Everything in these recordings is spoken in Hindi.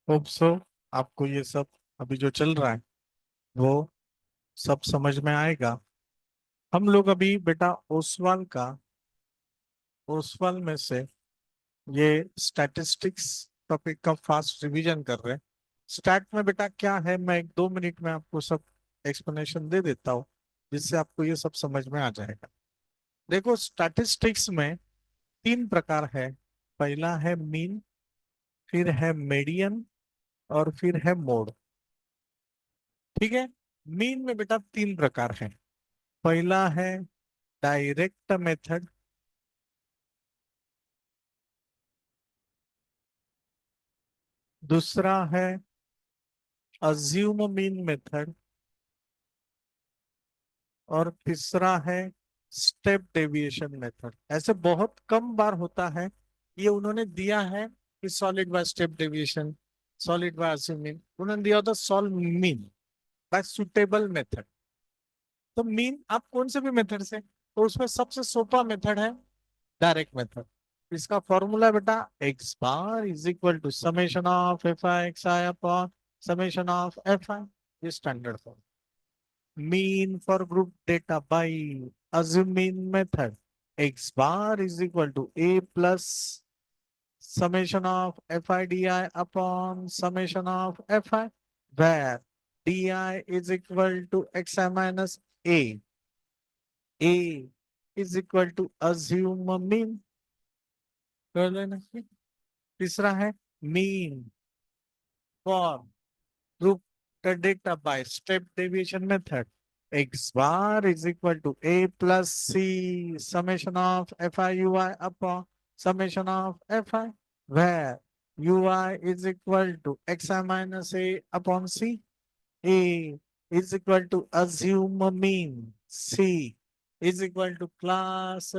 होप सो आपको ये सब अभी जो चल रहा है वो सब समझ में आएगा। हम लोग अभी बेटा ओसवाल में से ये स्टैटिस्टिक्स टॉपिक का फास्ट रिवीजन कर रहे हैं। स्टैट में बेटा क्या है, मैं 1-2 मिनट में आपको सब एक्सप्लेनेशन दे देता हूँ, जिससे आपको ये सब समझ में आ जाएगा। देखो, स्टैटिस्टिक्स में 3 प्रकार है। पहला है मीन, फिर है मीडियन, और फिर है मोड। ठीक है। मीन में बेटा 3 प्रकार है। पहला है डायरेक्ट मेथड, दूसरा है अज्यूम मीन मेथड, और तीसरा है स्टेप डेविएशन मेथड। ऐसे बहुत कम बार होता है, ये उन्होंने दिया है कि solid by step deviation, solid by assume mean, उन्होंने दिया होता solve mean by suitable method. तो मीन आप कौन से भी मेथड से, तो उसमें सबसे सोपा मेथड है डायरेक्ट मेथड। इसका फॉर्मूला बेटा X bar is equal to summation of F I x I upon summation of F I, ये standard form. Mean for group data by assume mean method, x bar is equal to a plus summation of fi di upon summation of fi, where di is equal to xi minus a is equal to assume mean। कर लेना। तीसरा है mean for group data bye step deviation method, x bar is equal to a plus c summation of fi ui upon summation of fi, where ui is equal to xi minus a upon c, a is equal to assume mean, c is equal to class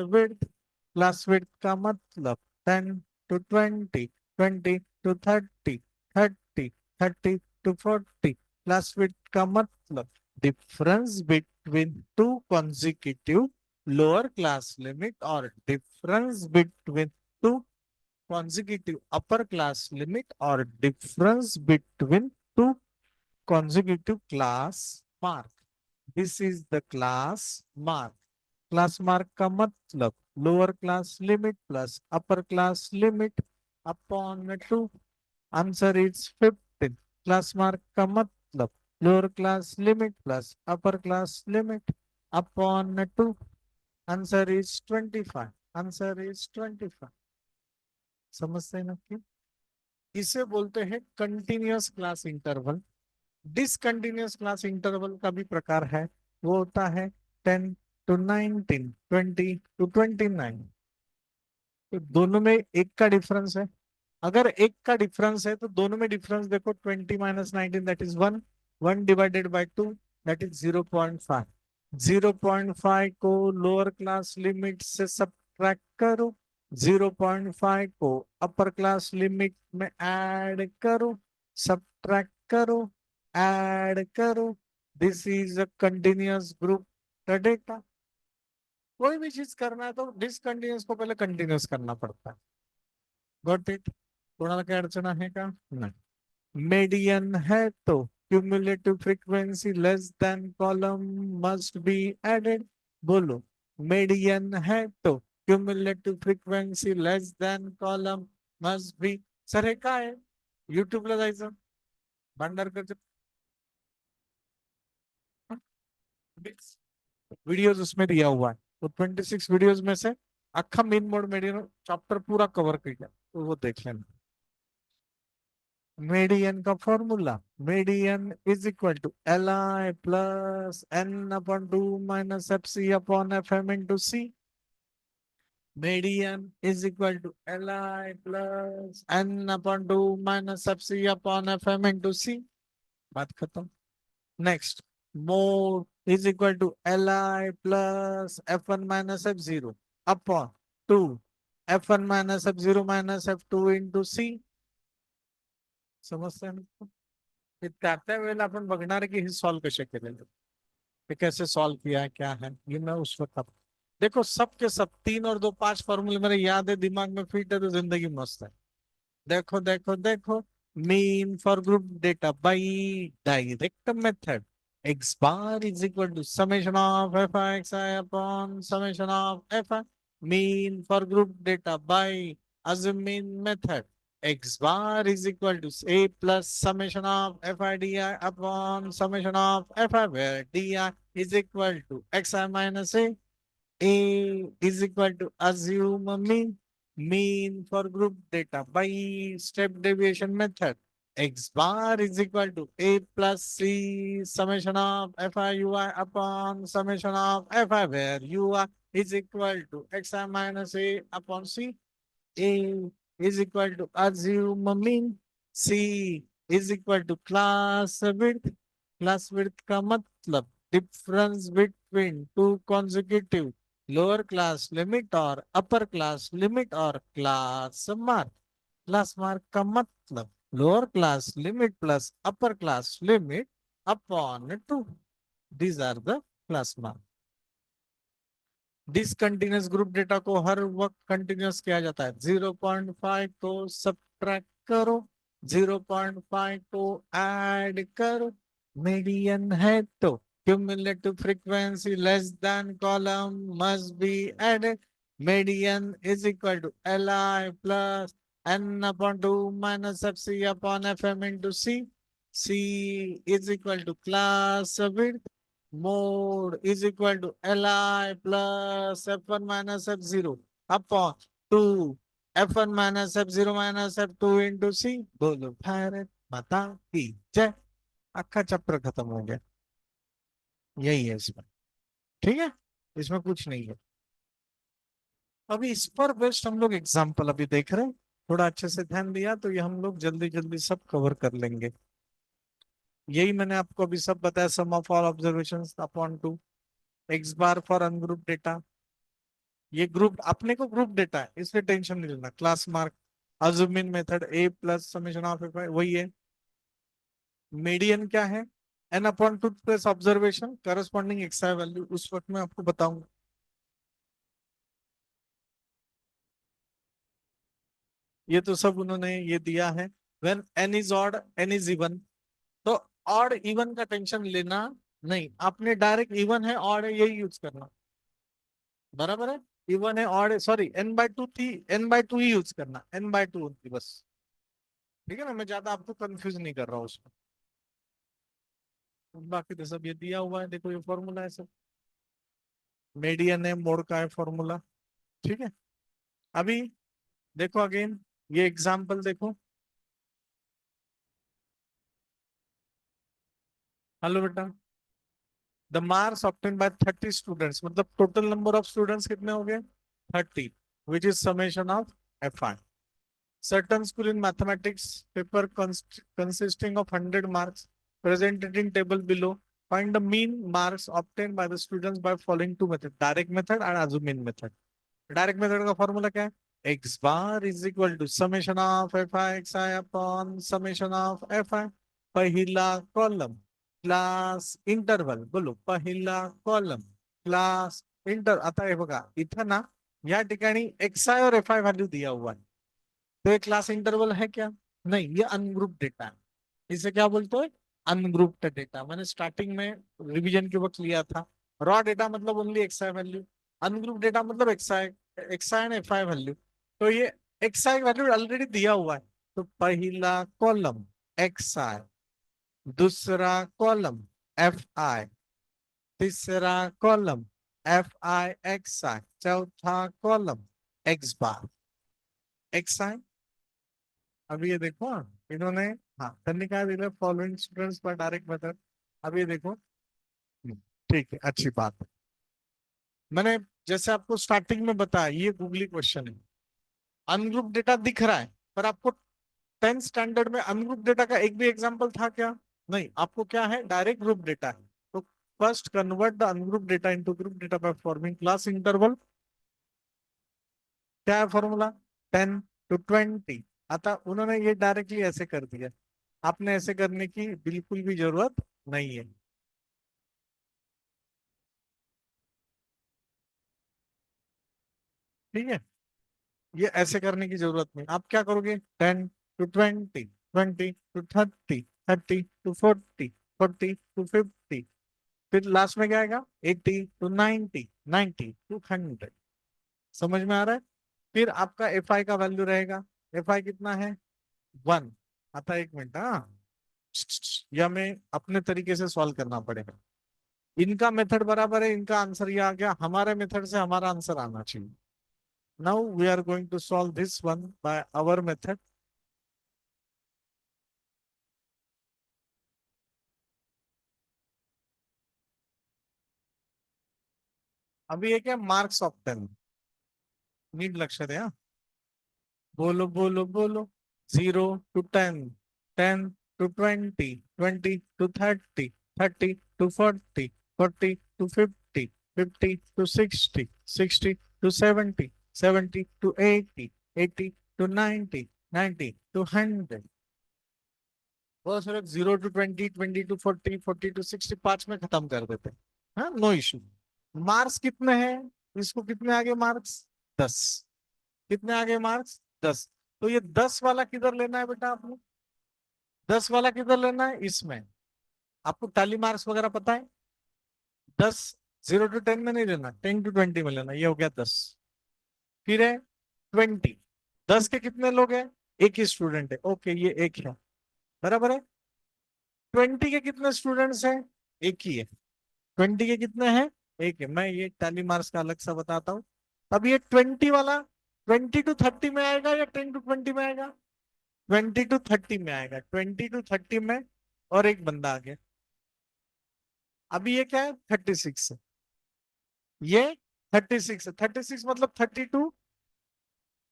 width का मतलब 10 to 20, 20 to 30, 30 to 40, class width का मतलब difference between two consecutive lower class limit और difference between two consecutive upper class limit or difference between two consecutive class mark. This is the class mark. Class mark का मतलब lower class limit plus upper class limit upon 2। Answer is 15। Class mark का मतलब lower class limit plus upper class limit upon 2। Answer is 25। Answer is 25। समझते हैं ना कि इसे बोलते हैं continuous class interval. Discontinuous class interval का भी प्रकार है, वो होता है 10 to 19, 20 to 29। तो दोनों में एक का डिफरेंस है। अगर एक का डिफरेंस है तो दोनों में डिफरेंस देखो, 20 - 19 दैट इज 1, 1/2 दैट इज 0.5। 0.5 को लोअर क्लास लिमिट से सब्ट्रैक्ट करो, 0.5 को अपर क्लास लिमिट में ऐड करो, सब्ट्रैक्ट करो, ऐड करो। This is a continuous group data. कोई भी चीज करना है तो डिसकंटिन्यूअस को पहले कंटिन्यूअस करना पड़ता है। Got it? कोणाला काय अडचण आहे का? नाही। मीडियन है तो cumulative frequency less than column must be added. बोलो, मीडियन है तो cumulative frequency less than column must be. Sir हे काय? युट्यूबला जायचं, भांडारकरचे वीडियोस उसमें दिया हुआ है, तो 26 वीडियोस में से अक्खा मेन मोड मीडियन चैप्टर पूरा कवर किया, तो वो देख लेना। मीडियन का formula, median is equal to L I plus N upon 2 minus F C upon F M into C. Median is equal to L I plus N upon 2 minus F C upon F M into C. बात खत्म। Next, mode is equal to L I plus F one minus F zero upon 2 F one minus F zero minus F two into C. समजते हैं ना? हे त्या वेळेला आपण बघणार आहे की हे सॉल्व कसे केलेले, हे कैसे सॉल्व किया है, क्या है, ये मैं उस वक्त देखो सब के सब 3 और 2 5 फॉर्मूले मेरे याद है, दिमाग में फिट है, तो जिंदगी मस्त है। देखो देखो देखो, mean for group data by direct method. X bar is equal to summation of fi upon summation of fi. Mean for group data by assuming method. X bar is equal to a plus summation of fi di upon summation of fi, where di is equal to xi minus a. A is equal to assume a mean for group data by step deviation method. X bar is equal to A plus C summation of FI upon summation of FI, where UI is equal to XI minus A upon C. A is equal to assume a mean. C is equal to class width. Class width का मतलब difference between two consecutive lower class limit और upper class limit और class mark. Class mark का मतलब lower class limit plus upper class limit upon 2. These are the class mark. Discontinuous group data को हर वक्त कंटिन्यूस किया जाता है। 0.5 को सब्ट्रैक्ट करो, 0.5 को ऐड करो, मीडियन है तो cumulative frequency less than column must be added. Median is equal to Li plus n upon 2 minus fc upon fm into c. C is equal to class width. Mode is equal to Li plus F1 minus F0 upon 2 F1 minus F0 minus F2 into C. बोलो भारत माता की जय। अक्का चैप्टर खत्म हो गया। यही है इसमें। ठीक है, इसमें कुछ नहीं है। अभी इस पर बेस्ट हम लोग एग्जाम्पल अभी देख रहे हैं। थोड़ा अच्छे से ध्यान दिया तो ये हम लोग जल्दी जल्दी सब कवर कर लेंगे। यही मैंने आपको अभी सब बताया। Sum of all observations upon 2 X bar for ungroup data. ये ग्रुप अपने को ग्रुप डेटा है, इसलिए टेंशन नहीं लेना। Class mark assume mean method A plus summation of F वही है। मीडियन क्या है? N upon two plus observation corresponding X I value उस वक्त मैं आपको बताऊंगा। ये तो सब उन्होंने ये दिया है। When n is odd n is even, तो ऑड इवन का टेंशन लेना नहीं, आपने डायरेक्ट इवन है ऑड है यही यूज करना। बराबर है, इवन है ऑड है, सॉरी एन बाय टू थी, एन बाय टू ही यूज करना, एन बाय टू होती बस। ठीक है ना, मैं ज्यादा आपको कंफ्यूज नहीं कर रहा हूँ उसमें। बाकी तो सब ये दिया हुआ है, देखो ये फॉर्मूला है सब। मीडियन है, मोड का है फॉर्मूला। ठीक है, अभी देखो अगेन ये एग्जांपल देखो। हेलो बेटा, the marks obtain bye 30 students, मतलब टोटल नंबर ऑफ स्टूडेंट्स कितने हो गए? 30, which is summation of F I. Certain school in mathematics paper consisting of 100 marks presented in table below. Find the mean marks obtained by the students by following two methods, direct method and assume method. Direct method का फॉर्मूला क्या है? X bar is equal to summation of F I x I upon summation of F i. पहिला कॉलम क्लास इंटरवल, बोलो पहिला कॉलम क्लास इंटर। आता है बघा इथं ना, या ठिकाणी एक्स आई और एफ आई व्हॅल्यू दिया हुआ है, तो ये क्लास इंटरवल है क्या? नहीं, ये अनग्रुप डेटा है। इसे क्या बोलते हैं? Ungrouped data. मैंने स्टार्टिंग में रिवीजन के वक्त लिया था। रॉ डेटा मतलब only XI value, ungroup data मतलब XI, XI and FI value. तो ये एक्सआई वैल्यू ऑलरेडी दिया हुआ है, तो पहला कॉलम एक्सआई, दूसरा कॉलम एफ आई, तीसरा कॉलम एफ आई एक्स आई, चौथा कॉलम एक्स बार एक्स आई। अब ये देखो इन्होंने, हाँ धन्यवाद दिया फॉलोइंग स्टूडेंट्स पर डायरेक्ट मेथड। अब ये देखो, ठीक है अच्छी बात है। मैंने जैसे आपको स्टार्टिंग में बताया ये गूगली क्वेश्चन है। अनग्रुप डेटा दिख रहा है, पर आपको 10th स्टैंडर्ड में अनग्रुप डेटा का एक भी एग्जांपल था क्या? नहीं, आपको क्या है? डायरेक्ट ग्रुप डेटा है। तो first convert the ungroup data into group data by forming class interval. क्या है फॉर्मूला? 10 to 20। आता उन्होंने ये डायरेक्टली ऐसे कर दिया, आपने ऐसे करने की बिल्कुल भी जरूरत नहीं है। ठीक है, ये ऐसे करने की जरूरत नहीं। आप क्या करोगे? 10 to 20 20 to 30, 30 to 40, 40 to 50, फिर लास्ट में क्या आएगा 80 to 90, 90 to 100। समझ में आ रहा है? फिर आपका एफ आई का वैल्यू रहेगा, एफ आई कितना है 1 आता है। एक मिनट, हाँ, या हमें अपने तरीके से सॉल्व करना पड़ेगा। इनका मेथड बराबर है, इनका आंसर ये आ गया, हमारे मेथड से हमारा आंसर आना चाहिए। Now we are going to solve this one by our method. अभी ये क्या, मार्क्स ऑफ 10, नीट लक्ष्य है। बोलो बोलो बोलो। 0 to 10, 10 to 20, 20 to 30, 30 to 40, 40 to 50, 50 to 60, 60 to 70, 70 to 80, 80 to 90, 90 to 100। बहुत सारे 0 to 20, 20 to 40, 40 to 60 5 में खत्म कर देते हैं। हाँ, नो इशू। मार्क्स कितने हैं, इसको कितने आगे मार्क्स 10, कितने आगे मार्क्स 10। तो ये 10 वाला किधर लेना है बेटा आपने, 10 वाला किधर लेना है इसमें। आपको टैली मार्क्स वगैरह पता है। 10 0 to 10 में नहीं लेना, 10 to 20 में लेना। ये हो गया 10। फिर है 20, 10 के कितने लोग हैं, एक ही स्टूडेंट है, ओके ये एक है, बराबर है। 20 के कितने स्टूडेंट्स हैं, एक ही है। 20 के कितने हैं, एक है। मैं ये टैली मार्क्स का अलग सा बताता हूँ। अब ये 20 वाला 20 to 30 में आएगा या 10 to 20 में आएगा, 20 to 30 में आएगा, 20 to 30 में। और एक बंदा आ गया। अभी ये क्या है 36 है, ये 36 है। 36 मतलब 30 to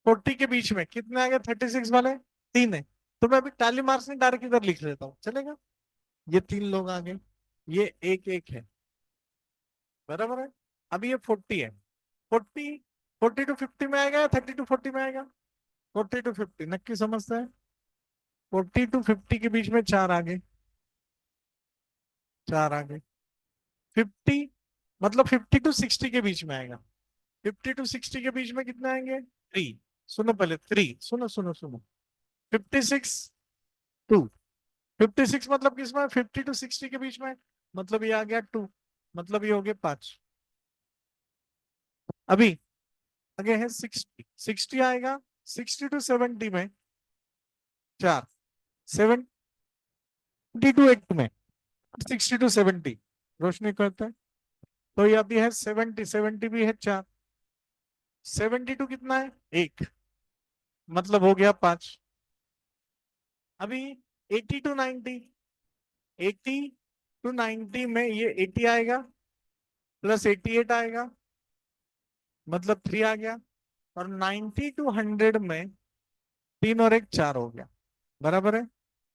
40 के बीच में कितने आ गए 36 वाले, तीन है। तो मैं अभी टैली मार्क्स नहीं, डायरेक्ट इधर लिख लेता हूँ, चलेगा। ये तीन लोग आ गए, ये एक एक है, बराबर है। अभी ये 40 है, 40, 40 to 50 में आएगा या 30 to 40 में आएगा, 40 to 50 नक्की समझता है। 40 to 50 के बीच में चार आ गए, चार आ गए। 50 मतलब 50 to 60 के बीच में आएगा, 50 to 60 के बीच में कितने आएंगे, थ्री। सुनो पहले, थ्री, सुनो सुनो सुनो। 56, टू। 56 मतलब किसमें, 50 to 60 के बीच में, मतलब ये आ गया टू, मतलब ये हो गए पांच। अभी आगे है 60, 60 आएगा, 60 to 70 में चार, 70 to 80 में, 60 to 70 रोशनी करता है। तो ये अभी है 70, 70 भी है चार, 72 कितना है एक, मतलब हो गया पांच। अभी 80 to 90, 80 to 90 में ये 80 आएगा प्लस 88 आएगा, मतलब थ्री आ गया। और 90 to 100 में तीन और एक चार हो गया, बराबर है।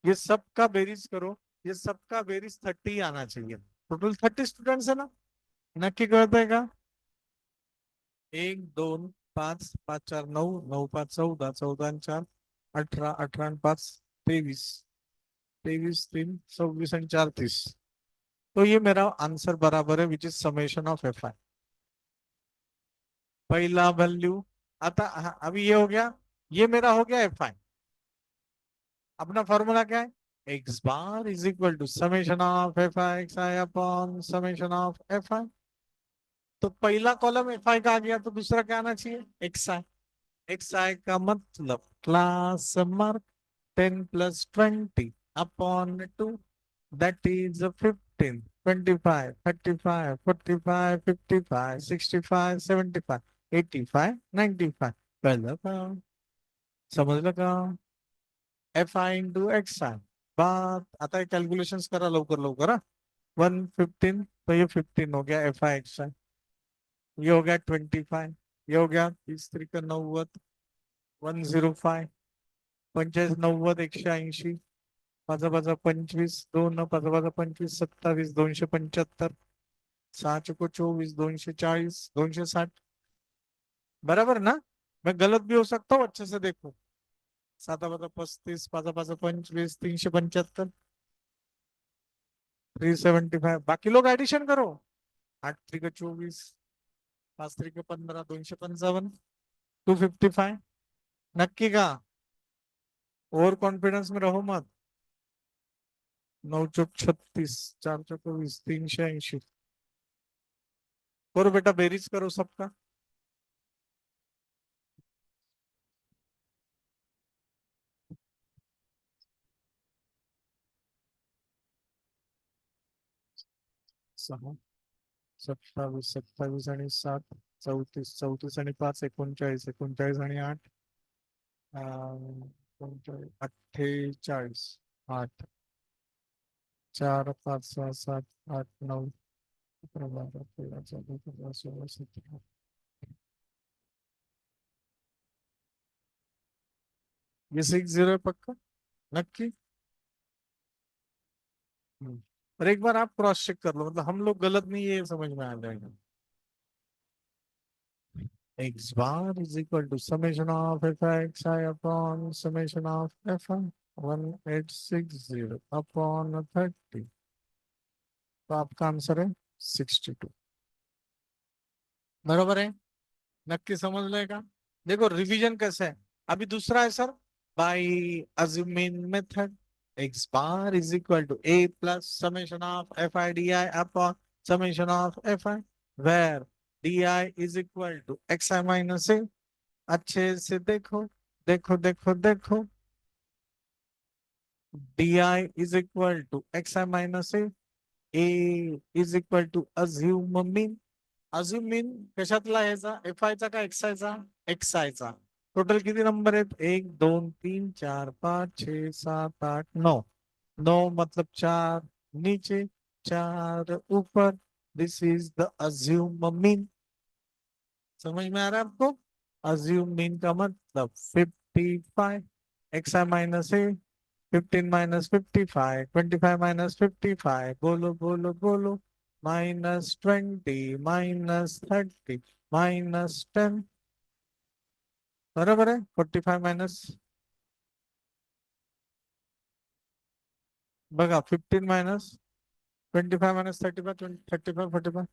ये सबका बेरीज करो, ये सबका बेरीज 30 आना चाहिए। टोटल 30 स्टूडेंट्स है ना, नक्की कर देगा। एक दोन पाच, पाच चार नऊ, नऊ पाच 14, 14 आणि 4 18, 18 आणि 5 23, 23 3 26 आणि 4 30। तो ये मेरा आंसर बराबर है, which is summation of F I. पहला वैल्यू आता, हाँ, अभी ये हो गया, ये मेरा हो गया एफ आई। अपना फॉर्मूला क्या है, x bar is equal to summation of F I x I upon summation of F i. तो पहला कॉलम एफ आई का आ गया, तो दूसरा क्या आना चाहिए, एक्स आई। एक्स आई का मतलब class mark 10 + 20 upon 2, that is 15, 25, 35, 45, 55, 65, 75, 85, 95। कळलं का, समजलं का। एफ आई इंटू एक्स आई, बात आता कॅल्क्युलेशन करा लवकर लवकर हा। 115, तो ये 15 हो गया एफ आई एक्स आई, ये हो गया 25, ये हो गया 30 × 90, 105, 95, 90, 180, पाचा पाचा 25, दोन पाचा पाचा 25, 27, 275, 6 × 24, 240, 260, बराबर ना। मैं गलत भी हो सकता हूँ, अच्छे से देखो। 7 × 35, 5 × 25, 375, 375। बाकी लोग एडिशन करो। 8 × 24, 5 × 15, 255, 255, नक्की का। ओव्हर कॉन्फिडन्स में रहो मत. 9 चौक 36, 4 चौक 20, 380. करो बेटा, बेरीज करो सबका. 6, 27, 27 आणि 7, 34, 34 आणि 5, 39, 39 आणि 8, 48, 8, 4, 5, 6, 7, 8, 9, 11, 12, 13, 14, 15, 16, 17. ये 60 है पक्का? नक्की? और एक बार आप क्रॉस चेक कर लो, मतलब हम लोग गलत नहीं, ये समझ में आ जाएगा. X bar is equal to summation of fxi upon summation of fi 1860 upon 30. तो आपका आंसर है 62. बरोबर है. नक्की समझ लेगा. देखो रिवीजन कैसे है. अभी दूसरा है sir. By assuming method x bar is equal to a plus summation of fi di upon summation of fi where di is equal to xi minus a. अच्छे से देखो, देखो देखो देखो. di is equal to xi minus a is equal to assume mean. अजून मीन कशातला यायचा, एफ आय चा का एक्स चा. एक्स आय चा. टोटल किती नंबर आहेत, 1, 2, 3, 4, 5, 6, 7, 8, 9. 9 मतलब 4 नीचे, 4 ऊपर. This is the assume mean. समझ में आ रहा है आपको. अज्यूम मीन का मतलब 55 एक्स आई माइनस ए. 15 - 55, 25 - 55. बोलो बोलो बोलो. -20 -30 -10. बराबर है. 45 माइनस, बघा 15 - 25 - 35 35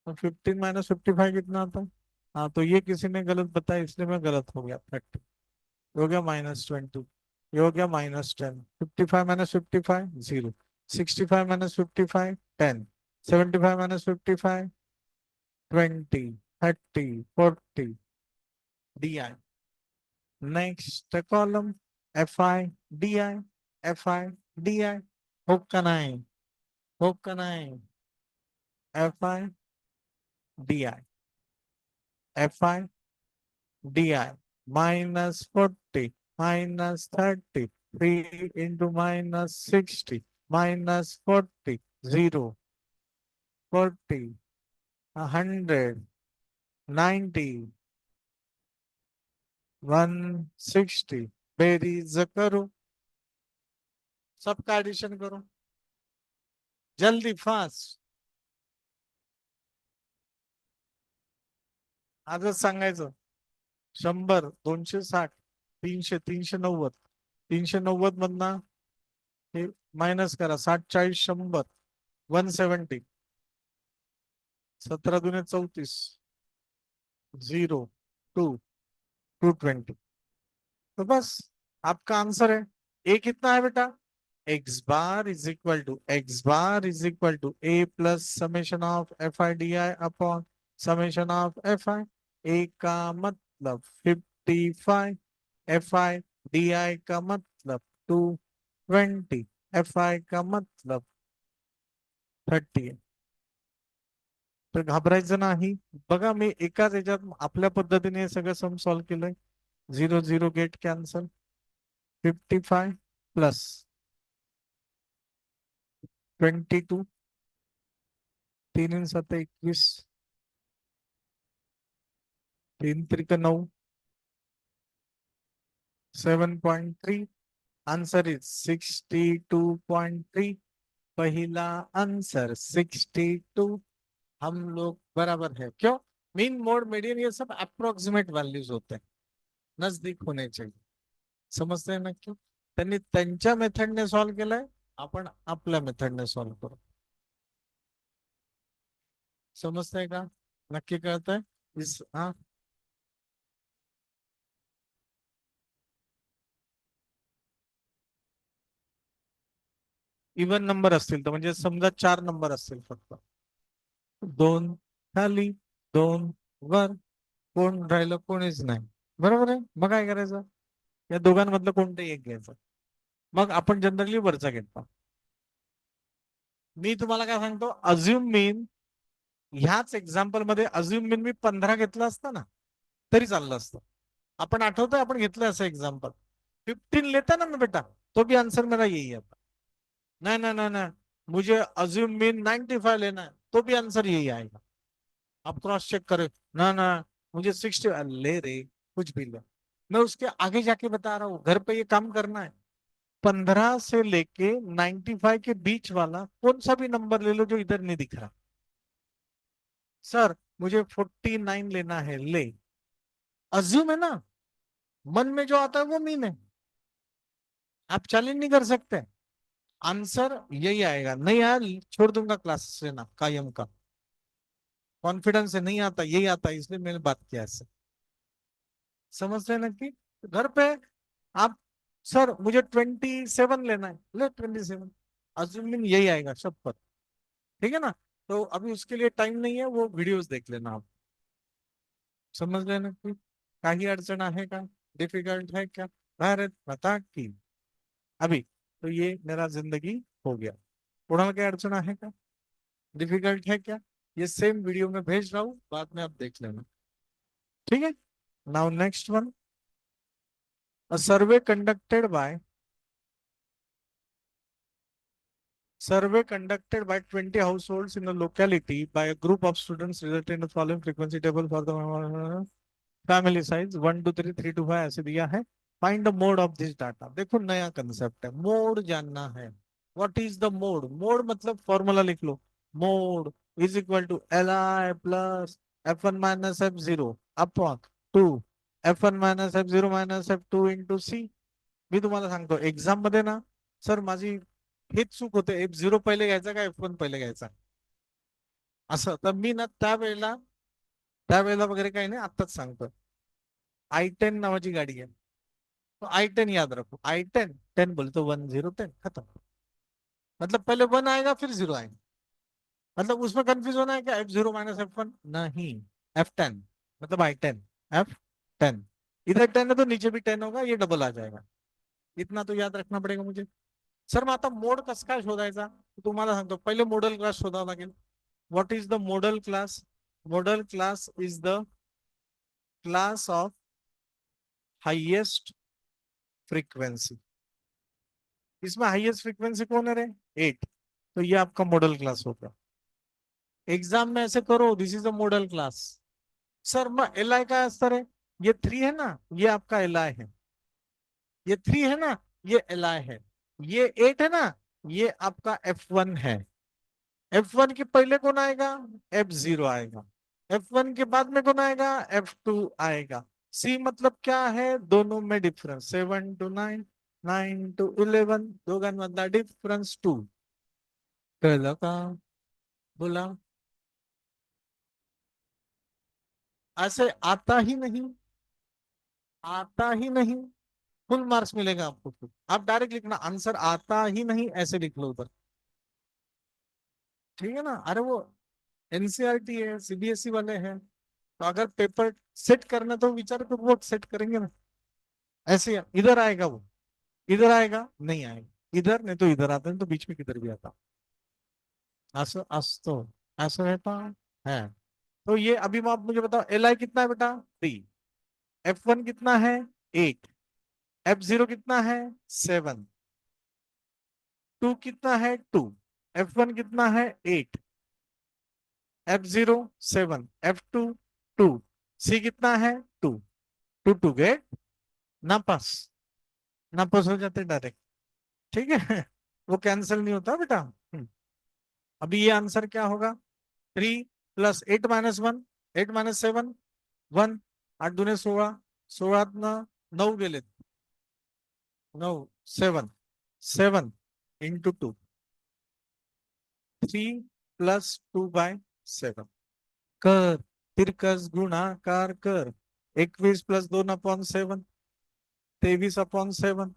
और 15 - 55 कितना आता है. हाँ तो ये किसी ने गलत बताया, इसलिए मैं गलत हो गया. 30 हो गया -20. ये हो गया -10. 55 - 55 0. 65 - 55 10. 75 - 55 20. 30 40. DI. Next column FI DI. FI DI. होगा नहीं, होगा नहीं. FI DI. FI DI. -40 -30. 3 into -60 -40 0. 40 100 90 160. Berries करो, सबका एडिशन करो जल्दी फास्ट. आजच सांगायचं. 100 260 300 390. 390 मधना हे मायनस करा. 60 40 100. 170. 17 दुने 34. 0 2 220. तो बस आपका आंसर है. ए कितना है बेटा. x bar is equal to a plus summation of fi di upon summation of fi. a का मतलब 55. fi di का मतलब 220. fi का मतलब 30. तर घाबरायचं नाही. बघा मी एकाच याच्यात आपल्या पद्धतीने हे सगळं सम सॉल्व्ह केलंय. 0 0 get cancel. 55 plus 22. 3 × 7 = 21. 3 × 3 = 9. 7.3. Answer is 62.3. पहला आंसर 62. हम लोग बराबर है. क्यों. मीन मोड मीडियन ये सब अप्रोक्सीमेट व्हॅल्यूज होते हैं, नजदीक होने चाहिए. समजते हैं ना क्यों. त्यांनी त्यांच्या मेथडने सॉल्व्ह केलंय, आपण आपल्या मेथडने सॉल्व्ह करू. समजतंय का. नक्की कळतंय. हा इवन नंबर असतील तर, म्हणजे समजा 4 नंबर असतील फक्त, 2 खाली 2 वर, कोण राहिलं? कोणीच नाही. बरोबर आहे. मग काय करायचं? या दोघांमधलं कोणतंही एक घ्यायचं. मग आपण जनरली वरचा घेतो. मी तुम्हाला काय सांगतो, अज्युम मीन ह्याच एक्झाम्पल मध्ये अज्युम मीन मी 15 घेतलं असतं ना तरी चाललं असतं. आपण आठवतोय आपण घेतलं असं एक्झाम्पल. 15 लेता ना बेटा, तो भी आंसर मेरा यही आता. नहीं नहीं नहीं नहीं, मुझे अज्यूम मीन 95 लेना है, तो भी आंसर यही आएगा. आप क्रॉस चेक करें. ना ना, मुझे 60 ले रे, कुछ भी ले. मैं उसके आगे जाके बता रहा हूँ, घर पे ये काम करना है. 15 से लेके 95 के बीच वाला कौन सा भी नंबर ले लो जो इधर नहीं दिख रहा. सर मुझे 49 लेना है, ले. अज्यूम है ना, मन में जो आता है वो मीन है. आप चैलेंज नहीं कर सकते. आंसर यही आएगा. नहीं यार, छोड़ दूंगा क्लास से ना, कायम का. कॉन्फिडेंस से नहीं आता, यही आता है, इसलिए मैंने बात किया ऐसे. समझ रहे हैं ना कि घर पे आप, सर मुझे 27 लेना है, ले 27. अज्यूमिंग यही आएगा शपथ. ठीक है ना. तो अभी उसके लिए टाइम नहीं है, वो वीडियोस देख लेना आप. समझ रहे हैं ना कि काही अडचण आहे का? डिफिकल्ट है क्या? भारत बता की. अभी तो ये मेरा जिंदगी हो गया. कोणाला काही अडचण आहे का? डिफिकल्ट है क्या? ये सेम वीडियो में भेज रहा हूँ, बाद में आप देख लेना. ठीक है. Now next one. A survey conducted by 20 households in a locality by a group of students resulted in the following frequency table for the family size 1 2 3 3 to 5 ऐसे दिया है. Find the mode of this data. देखो नया कंसेप्ट है, मोड जानना है. What is the mode? Mode मतलब फॉर्मूला लिख लो. Mode is equal to L I plus F1 minus F0 upon 2 F1 minus F0 minus F2 into C. मी तुम्हाला सांगतो एक्झाम मध्ये ना, सर माझी हेच चूक होते, F0 पहिले घ्यायचा का F1 पहिले घ्यायचा, असं. तर मी ना त्यावेळेला वगैरे काही नाही, आत्ताच सांगतो. I10 नावाची गाडी आहे, तो I10 याद रखो. I10 10 बोले तो 1010 खत्म. मतलब पहले 1 आएगा फिर 0 आएगा. मतलब उसमें कंफ्यूज होना है क्या? F0 माइनस F1 नहीं, F10 मतलब I10 F10. इधर 10 है तो नीचे भी 10 होगा, ये डबल आ जाएगा. इतना तो याद रखना पड़ेगा मुझे. सर मग आता मोड कस काय शोधायचा? तुम्हाला सांगतो, पहिले मॉडल क्लास शोधावा लागेल. What is the modal class? Model class is the class of highest frequency. इसमें हाईएस्ट फ्रीक्वेंसी कौन है रे? 8. तो ये आपका मॉडल क्लास होगा. एग्जाम में ऐसे करो, this is the modal class. Sir mug L I काय असतं रे? ये 3 है ना, ये आपका एल आई है. ये 3 है ना, ये एल आई है. ये 8 है ना, ये आपका F1 है. F1 के पहले कौन आएगा? F0 आएगा. F1 के बाद में कौन आएगा? F2 आएगा. सी मतलब क्या है? दोनों में डिफरेंस 7 to 9, 9 to 11, दोघांमधला डिफरन्स 2. कळलं का? बोला. ऐसे आता ही नहीं, आता ही नहीं. फुल मार्क्स मिलेगा आपको. आप डायरेक्ट लिखना आंसर आता ही नहीं, ऐसे लिख लो उधर. ठीक है ना. अरे वो एनसीईआरटी है, सीबीएसई वाले हैं, तो अगर पेपर सेट करना तो विचार तो वो सेट करेंगे ना. ऐसे इधर आएगा वो, इधर आएगा नहीं आएगा, इधर नहीं तो इधर आता है, तो बीच में किधर भी आता. असं असतो, असं रहता है. तो ये अभी आप मुझे बताओ, एल आई कितना है बेटा? 3. F1 कितना है? 8. F0 कितना है? 7. 2 कितना है? 2. F1 कितना है? 8. F0 7. F2 2. C कितना है? 2. 2 टू गेट नापास. नापास हो जाते डायरेक्ट. ठीक है. वो कैंसिल नहीं होता बेटा. अभी ये आंसर क्या होगा? 3 + 8 - 1, 8 - 7 1. 8 × 2 = 16, 16 9 गेलेत. 9 7 7 × 2, 3 + 2/7. कर, तिरकस गुणाकार कर. 21 + 2/7, 23/7.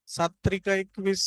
7 × 3 = 21.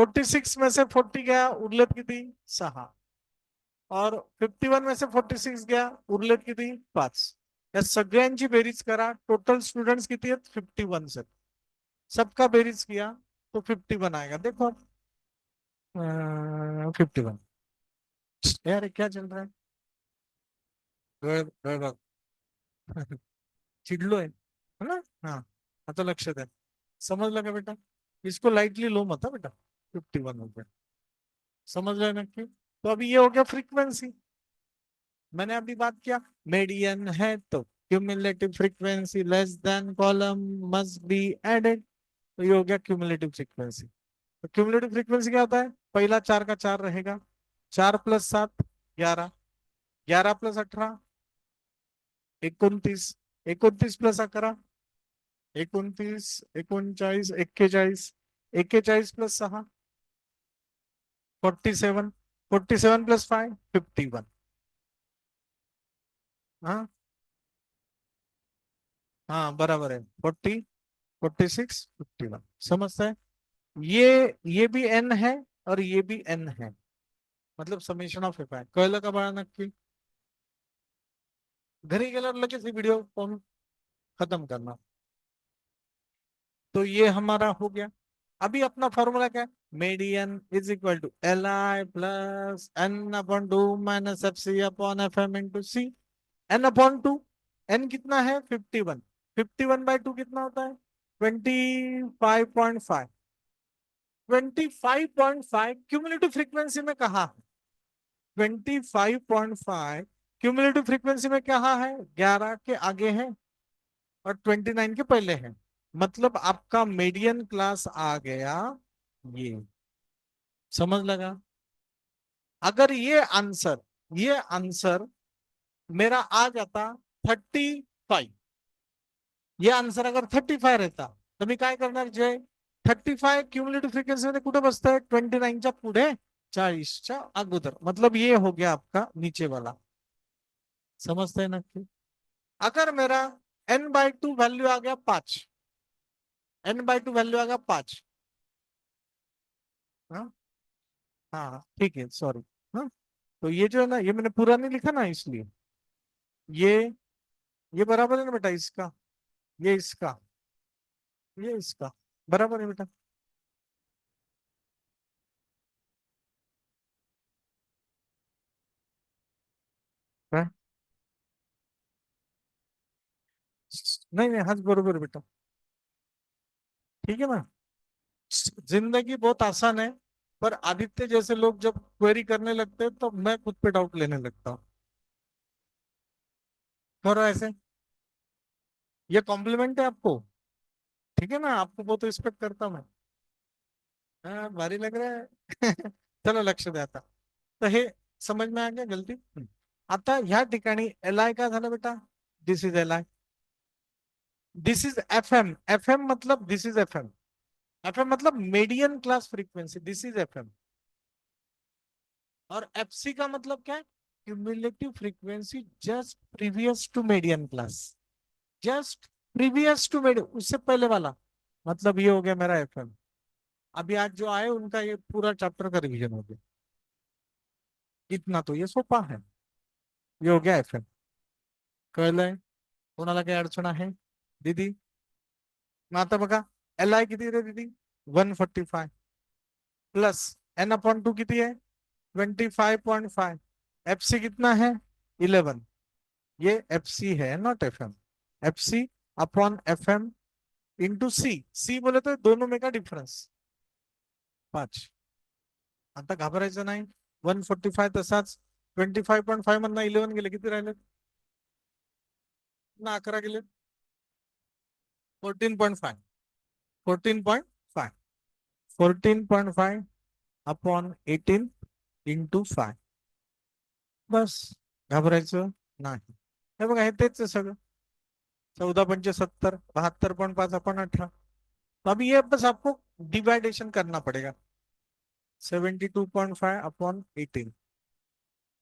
46 में से 40 गया, उरलेत किती 6, और 51 में से 46 गया, उरलेत किती 5. या सगळ्यांची बेरीज करा. टोटल स्टुडंट्स किती आहेत 51 से. सबका बेरीज किया तो 51 आएगा. देखो 51. यार ये क्या चल रहा है. बघ. चिडलो है ना. हाँ, आता लक्ष द्या. समजलं का बेटा. इसको लाइटली लो मत बेटा. 51 हो गया. समझ रहे नक्की. तो अभी ये हो गया फ्रीक्वेंसी. मैंने अभी बात किया मीडियन है तो cumulative frequency less than column must be added. तो ये हो गया क्यूमुलेटिव फ्रीक्वेंसी. तो क्यूमुलेटिव फ्रीक्वेंसी क्या होता है. पहला 4 का 4 रहेगा. 4 + 7 11. 11 + 18 29. 29 + 11 29. 39 41. 41 + 6 47. 47 + 5 51. हाँ हाँ बराबर है. 40 46 51. समझता है. ये भी एन है और ये भी एन है. मतलब समेशन ऑफ एफ है. कळलं का बाळा नक्की. घरी गेल्यावर लगेच ही व्हिडिओ पाहून खत्म करना. तो ये हमारा हो गया. अभी अपना फॉर्मूला क्या है. Median is equal to L I plus N upon 2 minus F C upon F M into c. n/2. n कितना है 51. 51/2 कितना होता है 25.5. 25.5 क्यूमुलेटिव फ्रीक्वेंसी में कहा. 25.5 क्यूमुलेटिव फ्रीक्वेंसी में कहा है. 11 के आगे है और 29 के पहले है. मतलब आपका मीडियन क्लास आ गया ये. समझ लगा. अगर ये आंसर मेरा आ जाता 35. ये आंसर अगर 35 रहता तर मी काय करणार जय. 35 क्युमुलेटिव्ह फ्रिक्वेन्सी मध्ये कुठे बसतंय 29च्या पुढे 40च्या अगोदर. मतलब ये हो गया आपका नीचे वाला. समझते हैं नक्की. अगर मेरा n/2 वैल्यू आ गया 5. n/2 वैल्यू आ गया 5. हाँ हाँ ठीक है सॉरी. हाँ तो ये जो है ना ये मैंने पूरा नहीं लिखा ना इसलिए. ये ये बराबर है ना बेटा इसका. ये इसका. ये इसका बराबर है बेटा. काय? नहीं नहीं हाच बरोबर है बेटा. ठीक है ना. जिंदगी बहुत आसान है. पर आदित्य जैसे लोग जब क्वेरी करने लगते हैं तो मैं खुद पे डाउट लेने लगता हूँ. करो ऐसे. ये कॉम्प्लीमेंट है आपको. ठीक है ना. आपको बहुत रिस्पेक्ट करता हूं मैं. हाँ भारी लग रहा है. चलो लक्ष द्या आता. तर हे समज में आ गया गलती. आता ह्या ठिकाणी एल आय काय झालं बेटा. This is L I. This is F M. F M मतलब this is F M. F M मतलब median class frequency. This is F M. और एफसी का मतलब क्या है. Cumulative frequency just previous to median class. Just previous to median उससे पहले वाला. मतलब ये हो गया मेरा एफएम. अभी आज जो आए उनका ये पूरा चैप्टर का रिवीजन हो गया. इतना तो ये सोपा है. ये हो गया एफएम. कळलंय. कोणाला काही अडचण आहे दीदी. मग आता बघा एल आय किती रे दीदी 145 प्लस n/2 किती है 25.5. एफ सी कितना है 11. ये एफ सी है not F M. F C upon F M into C. सी बोले तो दोनों में का डिफरन्स 5. आता घाबरायचं नाही. 145 तसाच. 25.5 मधनं 11 गेले किती राहिले ना 11 गेले. 14.5. 14.5. 14.5 अपॉन 18 इंटू 5. बस. घाबरायचं नाही. हे बघा हे तेच आहे सगळं. 14×5 = 70. 72.5 अपॉन 18. तो अभी ये बस आपको डिवाइडेशन करना पड़ेगा. 72.5 अपॉन 18.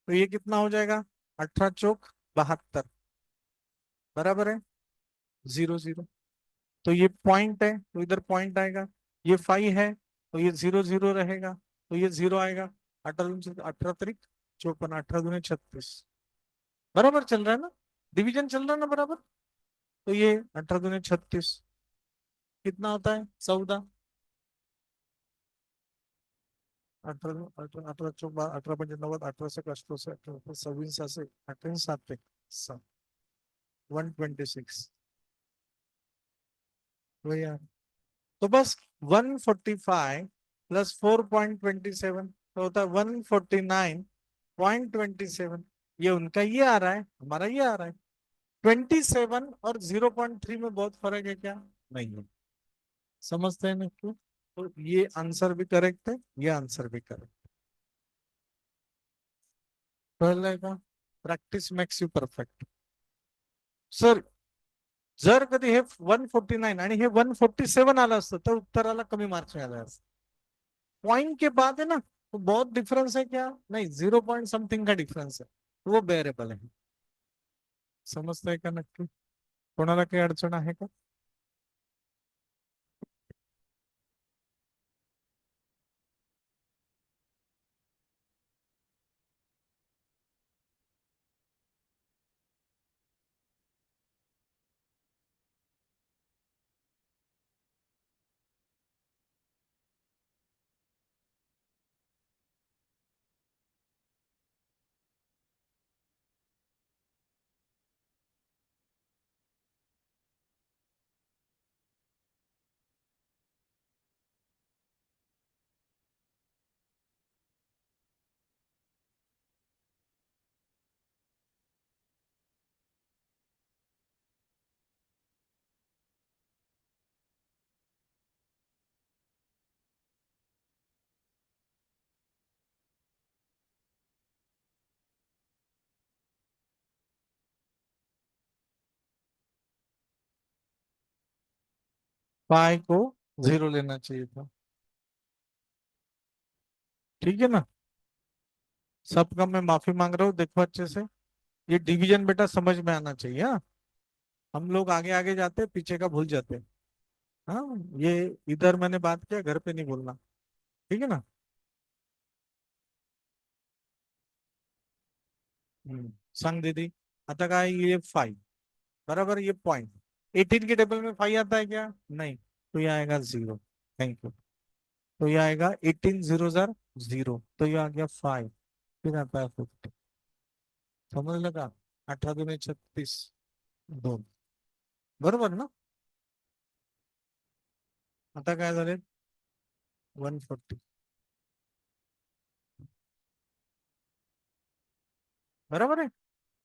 तो ये कितना हो जाएगा 18×4 = 72. बराबर है 0 0. तो ये पॉइंट है तो इधर पॉइंट आएगा. ये 5 है तो ये 0 0 रहेगा, तो ये 0 आएगा। 18 18 18 36 बराबर चल रहा है ना, डिवीजन चल रहा है ना बराबर। तो ये 18 36 कितना होता है? 14। 18 18 18 18 18 26 18 126 वही यार। तो बस 145 + 4.27 तो होता है 149.27। ये उनका ये आ रहा है, हमारा ये आ रहा है। 27 और 0.3 में बहुत फर्क है क्या? नहीं है। समझते हैं ना क्यों? तो ये आंसर भी करेक्ट है, ये आंसर भी करेक्ट। पहले का practice makes you perfect. Sir जर कधी हे 149 आणि हे 147 आलं असतं तर उत्तराला कमी मार्क्स मिळाले असते। पॉइंट के बाद है ना, तो बहुत डिफरेंस है क्या? नहीं, 0 पॉइंट समथिंग का डिफरेंस है, वो बेरेबल है। समजतंय का नक्की? कोणाला काही अडचण आहे का? पाई को 0 लेना चाहिए था। ठीक है ना? सबका मैं माफी मांग रहा हूँ, देखो अच्छे से। ये डिवीजन बेटा समझ में आना चाहिए, हाँ। हम लोग आगे आगे जाते पीछे का भूल जाते। हाँ, ये इधर मैंने बात किया, घर पे नहीं बोलना। ठीक है ना? सांग दीदी। आता काय ये 5 बराबर, ये पॉइंट 18 के टेबल में 5 आता है क्या? नहीं, तो ये आएगा 0। Thank you. तो ये आएगा 18 0 0, तो ये आ गया 5। फिर आता है 50। समझ लगा? 18 36 2 बरोबर ना? आता काय झाले? 140 बराबर है।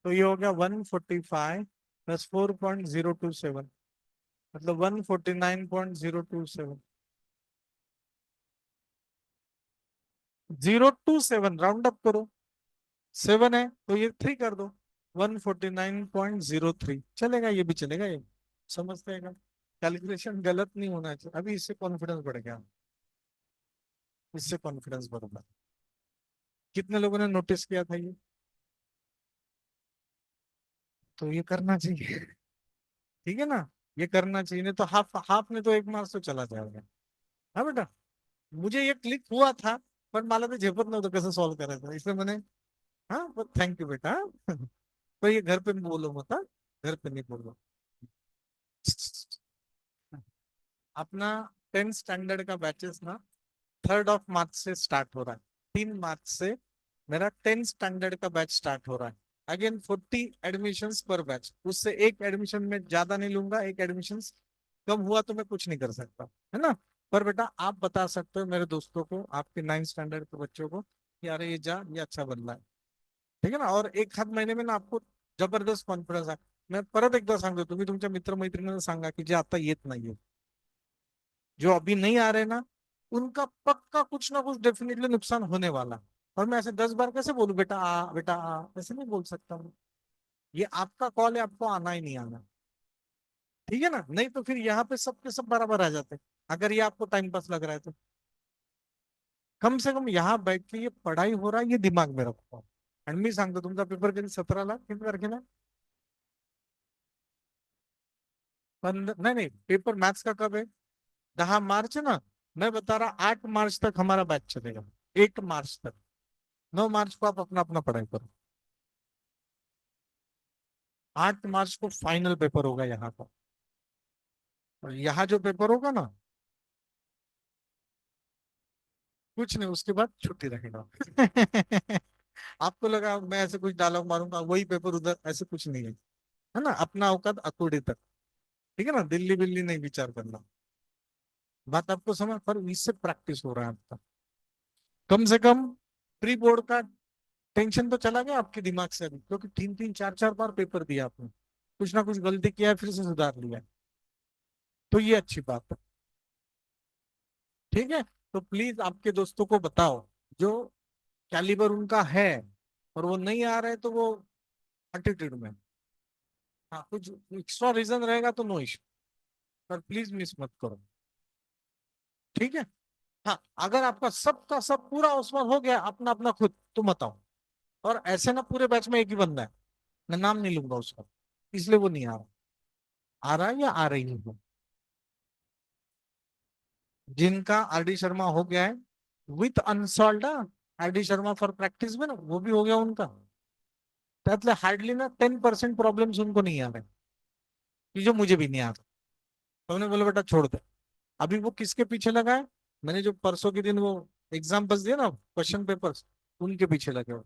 तो ये हो गया 145 + 4.027, मतलब 149.027। 027 राउंड अप करो, 7 है तो ये 3 कर दो, 149.03 चलेगा, ये भी चलेगा ये। समझते हैं? कैलकुलेशन गलत नहीं होना चाहिए। अभी इससे कॉन्फिडेंस बढ़ गया, इससे कॉन्फिडेंस बढ़। कितने लोगों ने नोटिस किया था ये? तो ये करना चाहिए। ठीक है ना? ये करना चाहिए, नहीं तो हाफ हाफ में तो 1 मार्क्स तो चला जाएगा। हाँ बेटा, मुझे ये क्लिक हुआ था, पण मला ते झेपत नव्हतं कसं सॉल्व करायचं, इसलिए मैंने। हाँ, थैंक यू बेटा। पर ये घर पे बोलो मत, हाँ? घर पे नहीं बोलो। अपना 10th स्टैंडर्ड का बैचेस ना 3rd ऑफ मार्च से स्टार्ट हो रहा है। 3 मार्च से मेरा 10th स्टैंडर्ड का बैच स्टार्ट हो रहा है। अगेन 40 एडमिशंस पर बैच, उससे एक एडमिशन में ज्यादा नहीं लूंगा, एक एडमिशन कम हुआ तो मैं कुछ नहीं कर सकता, है ना? पर बेटा आप बता सकते हो मेरे दोस्तों को, आपके 9th स्टैंडर्ड के बच्चों को कि अरे ये जा, ये अच्छा बन रहा है। ठीक है ना? और 1 हात महीने में ना आपको जबरदस्त कॉन्फिडन्स आहे। मैं परत एकदा सांगतो, तुम्ही तुमच्या मित्रमैत्रिणींना सांगा की जे आता येत नाहीये, जो अभी नहीं आ रहे ना, उनका पक्का कुछ ना कुछ डेफिनेटली नुकसान होने वाला। और मैं ऐसे 10 बार कैसे बोलूं बेटा आ, बेटा आ, ऐसे नहीं बोल सकता हूँ। ये आपका कॉल है, आपको आना ही नहीं आना। ठीक है ना? नहीं तो फिर यहाँ पे सबके सब बराबर आ जाते, अगर ये आपको टाइम पास लग रहा है तो। कम से कम यहाँ बैठ के ये पढ़ाई हो रहा है, ये दिमाग में रखो। आणि मी सांगतो तुमचा पेपर कधी 17ला, किती तारखेला? नहीं नहीं, पेपर मैथ्स का कब है? 10 मार्च है ना? मैं बता रहा 8 मार्च तक हमारा बैच चलेगा, 8 मार्च तक। 9 मार्च को आप अपना अपना पढ़ाई करो। 8 मार्च को फाइनल पेपर होगा यहाँ का। और यहाँ जो पेपर होगा ना, कुछ नहीं, उसके बाद छुट्टी रहेगा। आपको लगा मैं ऐसे कुछ डायलॉग मारूंगा वही पेपर उधर, ऐसे कुछ नहीं है ना। अपना औकात अकोड़े तक। ठीक है ना, दिल्ली बिल्ली नहीं विचार करना। बात आपको समझ, पर इससे प्रैक्टिस हो रहा है आपका। कम से कम प्री बोर्ड का टेंशन तो चला गया आपके दिमाग से अभी, क्योंकि 3 3 4 4 बार पेपर दिया आपने, कुछ ना कुछ गलती किया है, फिर से सुधार लिया है। तो ये अच्छी बात है। ठीक है। तो प्लीज आपके दोस्तों को बताओ, जो कैलिबर उनका है और वो नहीं आ रहे, तो वो एटीट्यूड में। हाँ, कुछ एक्स्ट्रा रीजन रहेगा तो नो इशू, पर प्लीज मिस मत करो। ठीक है। हाँ, अगर आपका सबका सब पूरा उसमें हो गया अपना अपना खुद, तो बताओ। और ऐसे ना पूरे बैच में एक ही बंदा है, मैं नाम नहीं लूंगा उसका, इसलिए वो नहीं आ रहा। आ रहा है या आ रही है? जिनका आरडी शर्मा हो गया है with unsolved, RD Sharma for practice में ना, वो भी हो गया उनका। त्यातले हार्डली ना 10% प्रॉब्लम्स उनको नहीं आ रहे, कि जो मुझे भी नहीं आ रहा। तो हमने बोला बेटा छोड़ दे। अभी वो किसके पीछे लगा है? मैंने जो परसों के दिन वो एग्जाम्पल्स दिए ना, क्वेश्चन पेपर्स, उनके पीछे लगे हो।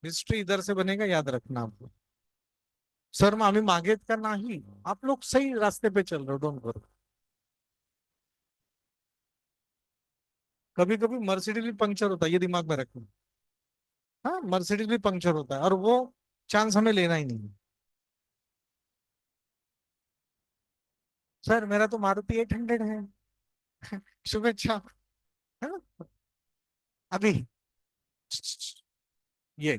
हिस्ट्री इधर से बनेगा, याद रखना आपको। सर मग आम्ही मागेत का नाही, आप लोग सही रास्ते पे चल रहे हो, डोंट वरी। कभी कभी मर्सिडीज भी पंक्चर होता है, ये दिमाग में रखना। हाँ, मर्सिडीज भी पंक्चर होता है, और वो चांस हमें लेना ही नहीं है। सर मेरा तो मारुति 800 है। शुभेच्छा। है ना। अभी ये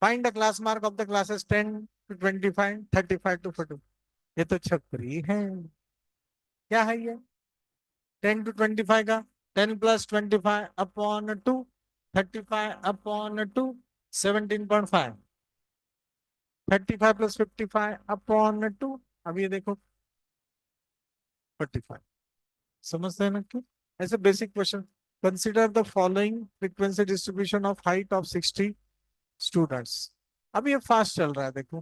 find the class mark of the classes 10 to 25, 35 to 40। ये तो छपरी है। क्या है ये? 10 to 25 का 10 + 25/2, 35/2, 17.5। 35 + 55/2। अब ये देखो 45। समझते हैं ना क्यों? ऐसे basic question. Consider the following frequency distribution of height of 60 students. अब ये फास्ट चल रहा है, देखो।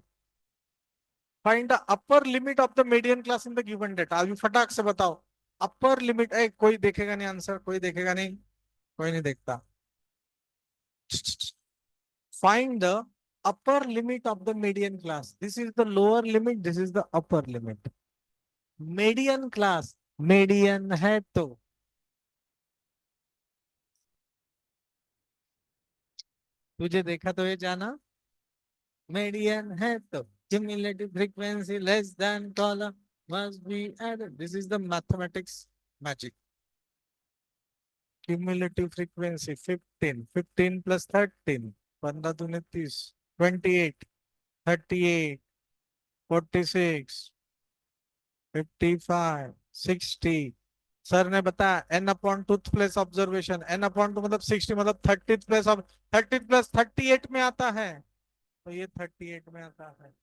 Find the upper limit of the median class in the given data. अभी फटाक से बताओ। अपर लिमिट, कोई देखेगा नहीं आंसर, कोई देखेगा नहीं, कोई नहीं देखता। Find the upper limit of the median class. This is the lower limit, this is the upper limit. Median class, median है तो तुझे देखा तो ये जाना, median है तो cumulative frequency less than column must be added. This is the mathematics magic. Cumulative frequency 15, 15 + 13, 15 दूनी 30, 28, 38, 46, 55, 60। सर ने बताया n/2 प्लेस ऑब्जर्वेशन, n/2 मतलब 60, मतलब 30 प्लेस ऑफ 30 + 38 में आता है, तो ये 38 में आता है।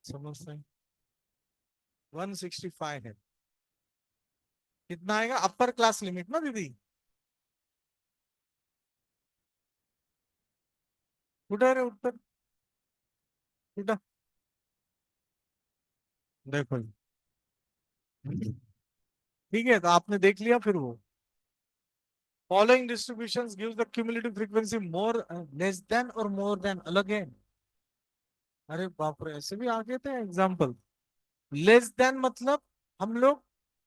समझते हैं? 165 है। कितना आएगा अपर क्लास लिमिट ना दीदी? उठा रे उत्तर, उठा। देखो जी। ठीक है, तो आपने देख लिया फिर वो। Following distributions gives the cumulative frequency more less than और मोर देन अलग है। अरे बाप रे, ऐसे भी आ गए थे एग्जाम्पल। लेस देन मतलब हम लोग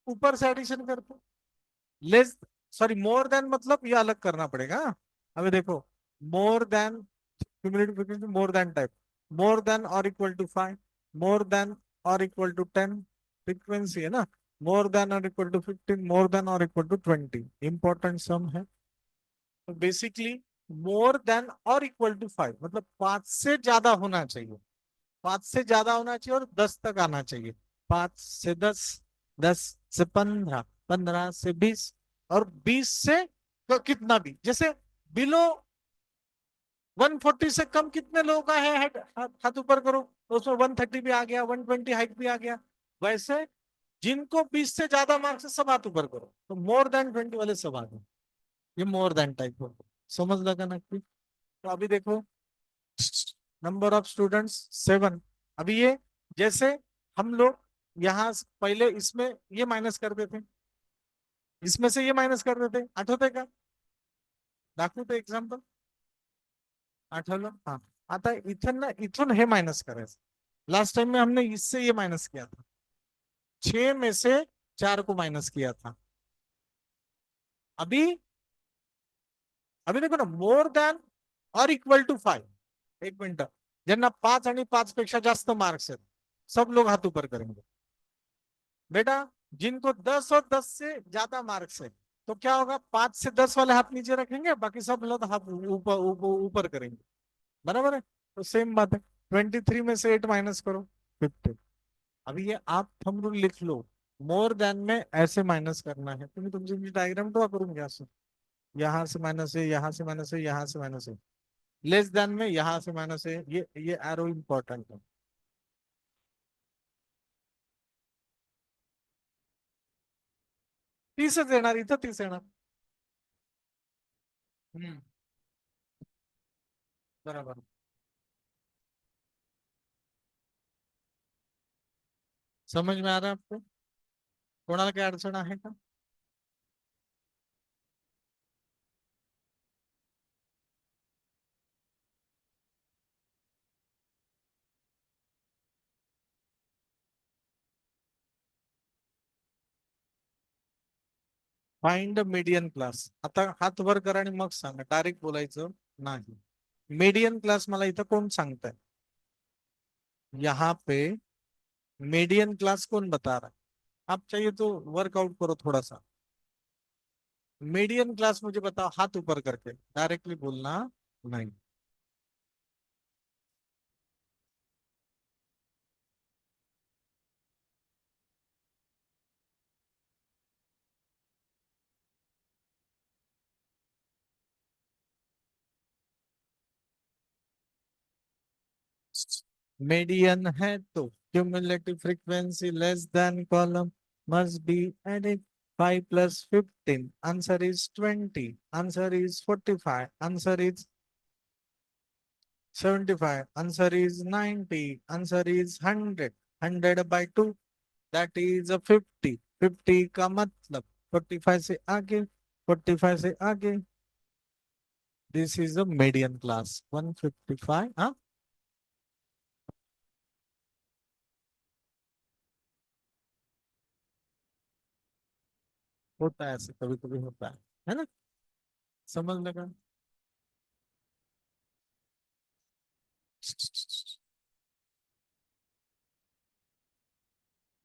ऊपर से एडिशन करते। लेस, सॉरी, मोर देन मतलब ये अलग करना पड़ेगा। अभी देखो, more than cumulative frequency, more than type, more than और इक्वल टू 5, मोर देन और इक्वल टू 10 फ्रीक्वेंसी है ना। मोर देन और इक्वल टू 15, मोर देन और इक्वल टू 20 इंपॉर्टेंट सम है। तो बेसिकली मोर देन और इक्वल टू 5 मतलब 5 से ज्यादा होना चाहिए। 5 से ज्यादा होना चाहिए और 10 तक आना चाहिए। 5 से 10, 10 से 15, 15 से 20, और 20 से तो कितना भी, जैसे बिलो 140 से कम कितने लोगों का है? हाथ ऊपर करो। तो उसमें 130 भी आ गया, 120 हाइट भी आ गया। वैसे जिनको 20 से ज्यादा मार्क्स है सब हाथ ऊपर करो, तो मोर देन 20 वाले सब आ गए। ये मोर देन टाइप हो, समझ लगा ना कि? तो अभी देखो, नंबर ऑफ स्टूडेंट्स 7। अभी ये जैसे हम लोग यहाँ पहले इसमें ये माइनस करते थे, इसमें से ये माइनस करते थे, आठवते का? दाखवते एग्जाम्पल? आठवलं? हाँ. आता इथून ना, इथून हे माइनस करायचं. लास्ट टाइम में हमने इससे ये माइनस किया था, 6 में से 4 को माइनस किया था. अभी अभी देखो ना, मोर दॅन और इक्वल टू 5. एक मिनिट. ज्यांना 5 आणि 5 पेक्षा जास्त मार्क्स आहेत सब लोग हाथ ऊपर करेंगे. बेटा जिनको 10 और 10 से ज्यादा मार्क्स है तो क्या होगा, 5 से 10 वाले हाथ नीचे रखेंगे, बाकी सब लोग हाथ ऊपर ऊपर ऊपर करेंगे. बराबर है? तो सेम बात है. 23 में से 8 माइनस करो, 50. अभी ये आप थंब रूल लिख लो. मोर देन में ऐसे माइनस करना है. तुम्हें तुमची डायग्राम ड्रॉ करूंगी असं. यहाँ से माइनस है, यहाँ से माइनस है, यहाँ से माइनस है. लेस देन में यहाँ से माइनस है. ये एरो इंपॉर्टेंट है. 30च येणार, इथं 30 येणार. हम्म. बराबर. समझ में आ रहा है आपको? कोणाला काही अडचण आहे का? Find median class. आता हात वर करा आणि मग सांगा, डायरेक्ट बोलायचं नाही. मीडियन क्लास मला इथं कोण सांगताय? यहाँ पे मीडियन क्लास कौन बता रहा है? आप चाहिए तो वर्कआउट करो थोड़ा सा. मीडियन क्लास मुझे बताओ हाथ ऊपर करके, डायरेक्टली बोलना नहीं. मीडियन है तो cumulative frequency less than column must be added. 5 plus 15. Answer is 20. Answer is 45. Answer is 75. Answer is 90. Answer is 100. 100 by 2, that is a 50. 50 का मतलब 45 से आगे, 45 से आगे. This is a median class 155. हाँ, होता है ऐसे, कभी कभी होता है ना? समझ लगा?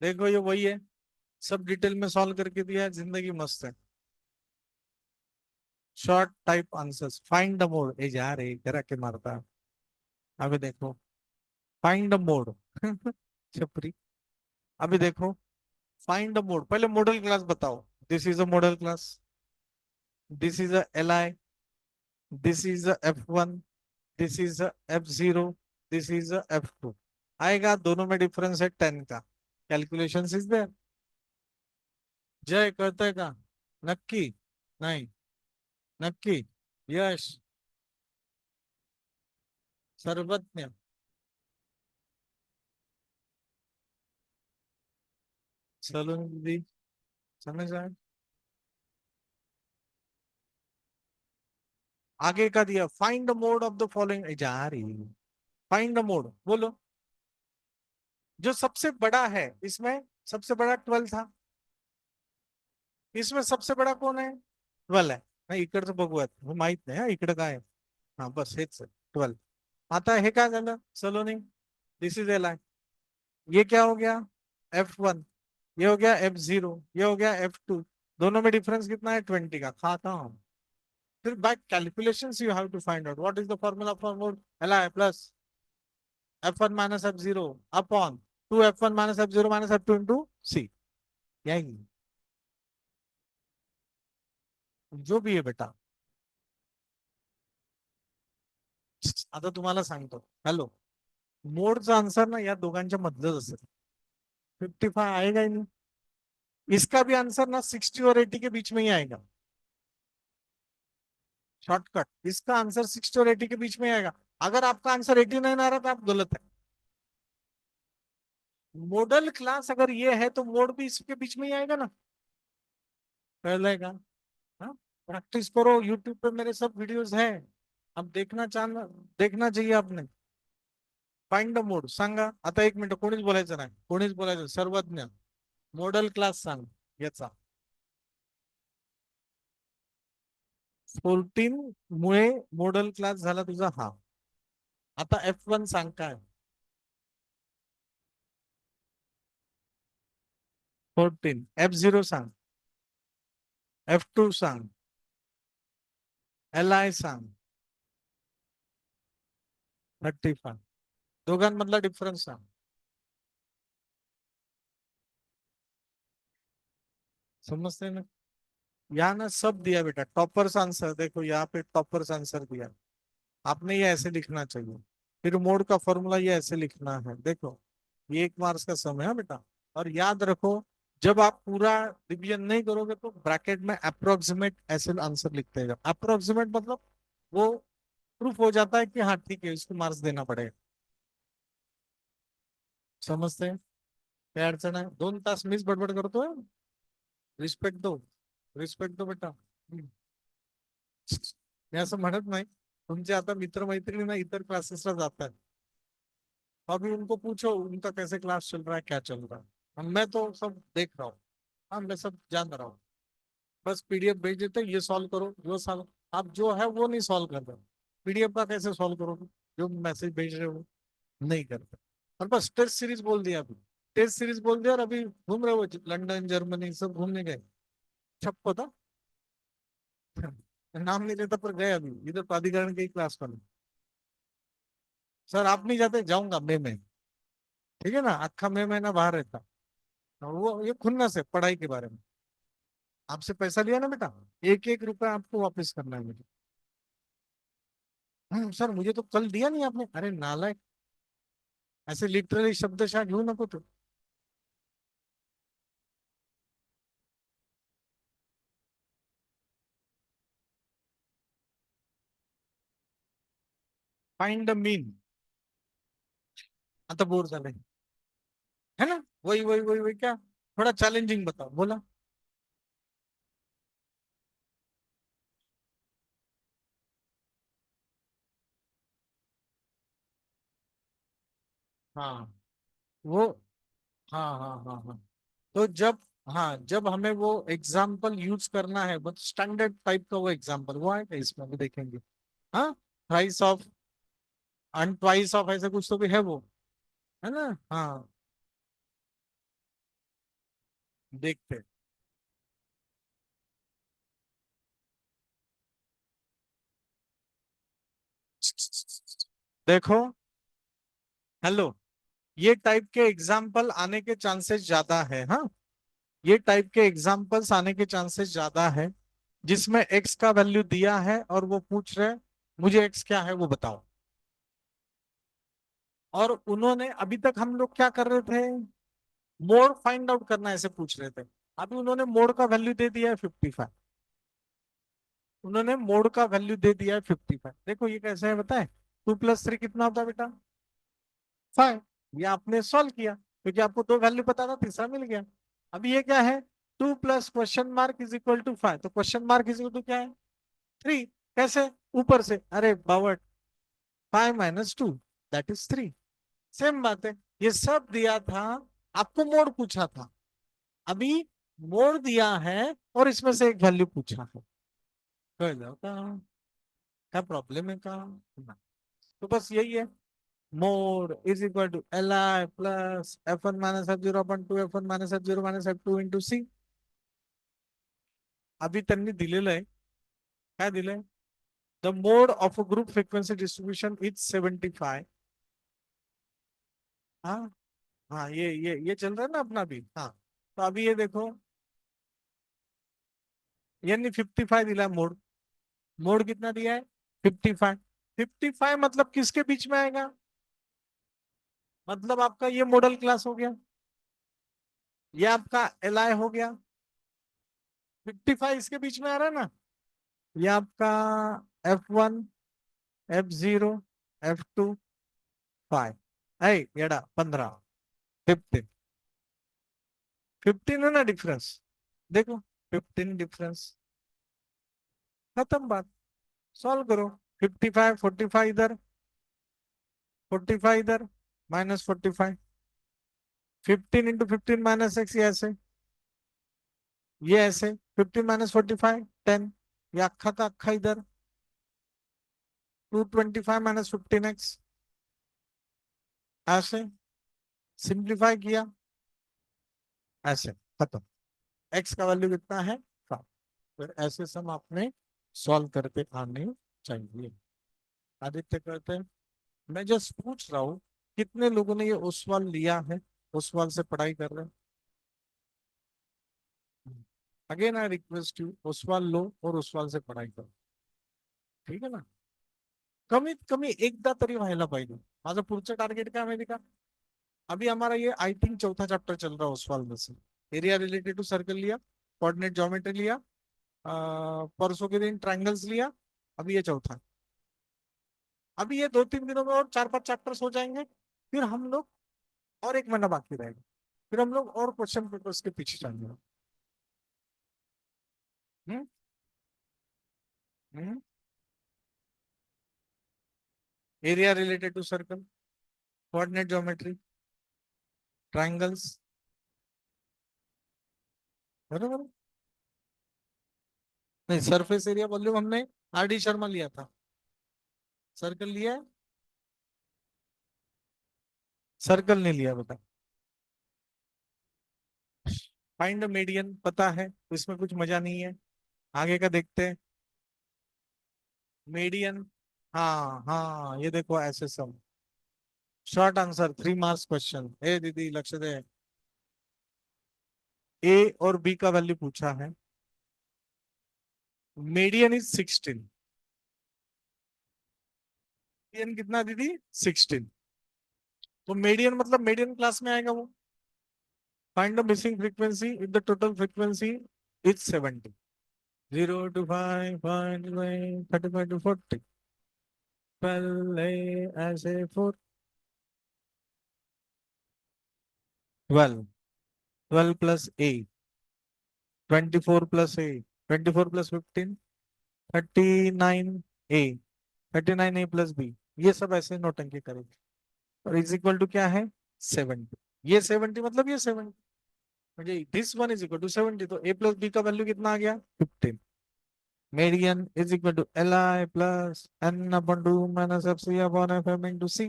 देखो ये वही है, सब डिटेल में सॉल्व करके दिया है, जिंदगी मस्त है. Short type answers. Find the mode. ए जा रे करा के मारता. अभी देखो, फाइंड द मोड. छपरी. अभी देखो, फाइंड द मोड. पहले मॉडल क्लास बताओ. This is a modal class. This is a l i. This is a F1. This is a F0. This is a F2. आएगा, दोनों में डिफरेंस है 10 का. Calculation is there. जय करते का? नक्की? नहीं. नक्की? यश? सर्वज्ञ? चलो दीदी, समझ आए? आगे का दिया, find the mode of the following. जा रही. फाइंड द मोड बोलो. जो सबसे बड़ा है इसमें, सबसे बड़ा 12 था. इसमें सबसे बड़ा कौन है? 12 है. नाही इकडचं बघूयात, हे माहित नाही हा इकडं काय आहे. हा बस हेच आहे 12. आता हे काय झालं, Saloni? This is L I. ये क्या हो गया? F1. ये हो गया F0. ये हो गया F2. दोनों में डिफरेंस कितना है? 20 का. खाता हूँ. फिर by calculations you have to find out what is the formula for mode. L I plus F1 minus F0 upon 2 F1 minus F0 minus F2 into C. यही जो भी है बेटा. आता तुम्हाला सांगतो. हॅलो, मोडचा आन्सर ना या दोघांच्या मधलंच असेल. 55 आएगा ही नहीं. इसका भी आंसर ना 60 और 80 के बीच में ही आएगा. शॉर्टकट, इसका आंसर 60 और 80 के बीच में आएगा. अगर आपका आंसर 89 आ रहा था, आप गलत है. मॉडल क्लास अगर ये है तो मोड भी इसके बीच में ही आएगा ना. पहलेगा. हाँ, प्रैक्टिस करो, यूट्यूब पे मेरे सब वीडियोस हैं. अब देखना चाहिए आपने. फाइंड द मोड सांगा. आता 1 मिनिट, कोणीच बोलायचं नाही, कोणीच बोलायचं. सर्वज्ञ, मॉडल क्लास सांग याचा. 14 मुळे मॉडल क्लास झाला तुझा हा. आता F1 सांग काय. 14. F0 सांग. F2 सांग. LI सांग. 35. दोघांमधला डिफरन्स सांग. समझते ना. यहाँ ना सब दिया बेटा, टॉपर्स आंसर देखो, यहाँ पे टॉपर्स आंसर दिया. आपने ये ऐसे लिखना चाहिए. फिर मोड का फॉर्मूला ये ऐसे लिखना है. देखो, ये 1 मार्क्स का समय है बेटा. और याद रखो, जब आप पूरा डिवीजन नहीं करोगे तो ब्रैकेट में अप्रोक्सीमेट ऐसे आंसर लिखते हैं. अप्रोक्सीमेट मतलब वो प्रूफ हो जाता है कि हाँ ठीक है, इसको मार्क्स देना पड़ेगा. समझते हैं. क्या अडचण आहे. 2 तास मीच बडबड करतोय. रिस्पेक्ट दो. रिस्पेक्ट दो बेटा. मी असं म्हणत नाही. तुमचे आता मित्रमैत्रिणी ना इतर क्लासेसला जातात. अभी उनको पूछो उनका कैसे क्लास चल रहा है, क्या चल रहा है. और मैं तो सब देख रहा हूँ. हाँ, मैं सब जान रहा हूँ. बस पीडीएफ भेज देते, ये सॉल्व करो, वो सॉल्व. आप जो है वो नहीं सॉल्व कर रहे. पीडीएफ का कैसे सॉल्व करोगे, जो मैसेज भेज रहे हो नहीं करते. और बस टेस्ट सीरीज बोल दिया अभी. टेस्ट सीरीज बोल दिया और अभी घूम रहे हो लंदन जर्मनी सब घूमने गए. छप्पो था. नाम नहीं लेता पर गए अभी इधर प्राधिकरण की क्लास पर. सर आप नहीं जाते, जाऊंगा मई में. ठीक है ना, अक्खा मई महीना बाहर रहता. और वो ये खुन्नस है पढ़ाई के बारे में. आपसे पैसा लिया ना बेटा, एक एक रुपया आपको वापस करना है मुझे. सर मुझे तो कल दिया नहीं आपने. अरे नालायक, ऐसे लिटरली शब्दशः घेऊ नको तू. Find the mean. आता बोर झालंय. है ना. वही क्या. थोड़ा चैलेंजिंग बताओ, बोला. हाँ वो. हाँ हाँ हाँ हाँ. तो जब, हाँ जब हमें वो एग्जाम्पल यूज करना है, बट स्टैंडर्ड टाइप का वो एग्जाम्पल वो है इसमें भी देखेंगे. हाँ, thrice of and twice of ऐसे कुछ तो भी है वो. है ना. हाँ, देखते. देखो. हेलो, ये टाइप के एग्जाम्पल आने के चांसेस ज्यादा है. हाँ, ये टाइप के एग्जाम्पल्स आने के चांसेस ज्यादा है, जिसमें एक्स का वैल्यू दिया है और वो पूछ रहे मुझे एक्स क्या है वो बताओ. और उन्होंने अभी तक हम लोग क्या कर रहे थे, मोड फाइंड आउट करना ऐसे पूछ रहे थे. अभी उन्होंने मोड का वैल्यू दे दिया है 55. उन्होंने मोड का वैल्यू दे दिया है 55. देखो ये कैसे है बताए. 2 + 3 कितना होता है बेटा, 5. ये आपने सॉल्व किया क्योंकि आपको दो वैल्यू पता था, तीसरा मिल गया. अभी ये क्या है, 2 + क्वेश्चन मार्क = 5. तो question mark is equal to क्या है, 3. कैसे, ऊपर से. अरे बावट, 5 - 2 दैट इज 3. सेम बात है. ये सब दिया था, आपको मोड पूछा था. अभी मोड दिया है और इसमें से एक वैल्यू पूछा है. कह जाओ क्या प्रॉब्लम है का. तो बस यही है. Mode is equal to Li + F1 - F0/2 F1 - F0 - F2 अभी त्यांनी दिलेलं आहे. काय दिलंय, the mode of a group frequency distribution is 75. हाँ. हाँ, ये चल रहा है ना अपना भी. हाँ, तो अभी ये देखो, यांनी 55 दिला मोड. मोड कितना दिया है, 55. 55 मतलब किसके बीच में आएगा? मतलब आपका ये मॉडल क्लास हो गया, ये आपका एल आई हो गया। 55 इसके बीच में आ रहा है ना, ये आपका F1, F0, F2, 5 है, एड़ा 15, 15, 15 है ना डिफरेंस। देखो 15 डिफरेंस, खत्म बात, सॉल्व करो। 55, 45 इधर, 45 इधर, -45, 15 इंटू 15 -x, ये ऐसे, ये ऐसे, 15 -45 10, ये अक्खा का अक्खा इधर, 225 -15x, ऐसे सिंप्लीफाई किया, ऐसे खत्म। x का वैल्यू कितना है? 5। फिर ऐसे सम आपने सॉल्व करके आने चाहिए। आदित्य कहते हैं, मैं जस्ट पूछ रहा हूँ कितने लोगों ने ये ओसवाल लिया है, ओसवाल से पढ़ाई कर रहे हैं। Again I request you, Oswal लो और ओसवाल से पढ़ाई करो, ठीक है ना? कमीत कमी एकदा तरी व्हायला पाहिजे। माझं पुढचं टार्गेट काय माहिती का? अभी हमारा ये आई थिंक चौथा चैप्टर चल रहा है ओसवाल में से। एरिया रिलेटेड टू सर्कल लिया, कोऑर्डिनेट ज्योमेट्री लिया, परसों के दिन ट्रायंगल्स लिया, अभी ये चौथा। अभी ये 2-3 दिनों में और 4-5 चैप्टर्स हो जाएंगे, फिर हम लोग, और 1 महीना बाकी रहेगा, फिर हम लोग और क्वेश्चन पेपर्स के पीछे चलेंगे। Hmm hmm area related to circle, coordinate geometry, triangles, बराबर। नहीं, सरफेस एरिया वॉल्यूम हमने आर डी शर्मा लिया था, सर्कल लिया है, सर्कल नहीं लिया बेटा। फाइंड मीडियन पता है, तो इसमें कुछ मजा नहीं है, आगे का देखते हैं। मीडियन, हाँ हाँ, ये देखो ऐसे सब, शॉर्ट आंसर 3 मार्क्स क्वेश्चन। ए दीदी लक्ष्य दे, ए और बी का वैल्यू पूछा है। मीडियन इज 16, मीडियन कितना दीदी? 16। तो मीडियन मतलब मीडियन क्लास में आएगा वो। Find the missing frequency if the total frequency is 70। 0 to 5, 5 35 to 40, पहले ऐसे 4, 12, 12 + 8, 24 + 8, 24 + 15, 39 ए, 39 a + b, ये सब ऐसे नोटंकी करेंगे। और इज इक्वल टू क्या है? 70। ये 70 मतलब ये 70, म्हणजे this one is equal to 70, तो a + b का वैल्यू कितना आ गया? 15। Median is equal to LI + n/2 - FC/FM × c।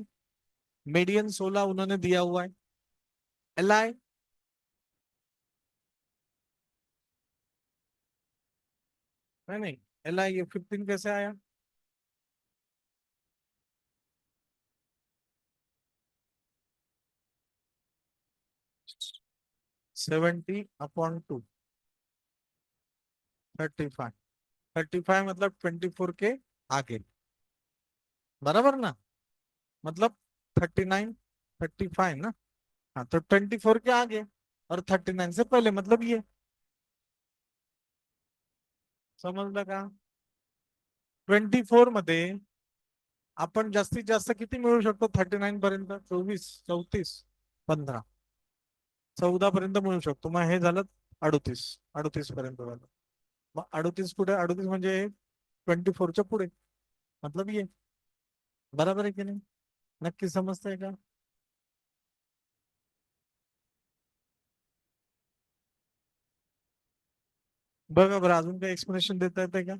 Median 16 उन्होंने दिया हुआ है, LI, नहीं नहीं, LI ये 15 कैसे आया? 70/2, 35, 35 मतलब 24 के आगे, बराबर ना? मतलब 39, 35 ना, हाँ, तो 24 के आगे और 39 से पहले, मतलब ये, समजलं का? 24 मध्ये आपण जास्तीत जास्त किती मिळवू शकतो? 39 पर्यंत, 24, 34, 15, 14 पर्यंत मिळू शकतो, मग हे झालं 38, 38 पर्यंत झालं। मग 38 पुढे, 38 म्हणजे 24च्या पुढे, मतलब ये, बराबर आहे की नाही? नक्की समजतंय का? बघा बरं, अजून काही एक्सप्लेनेशन देता येते का?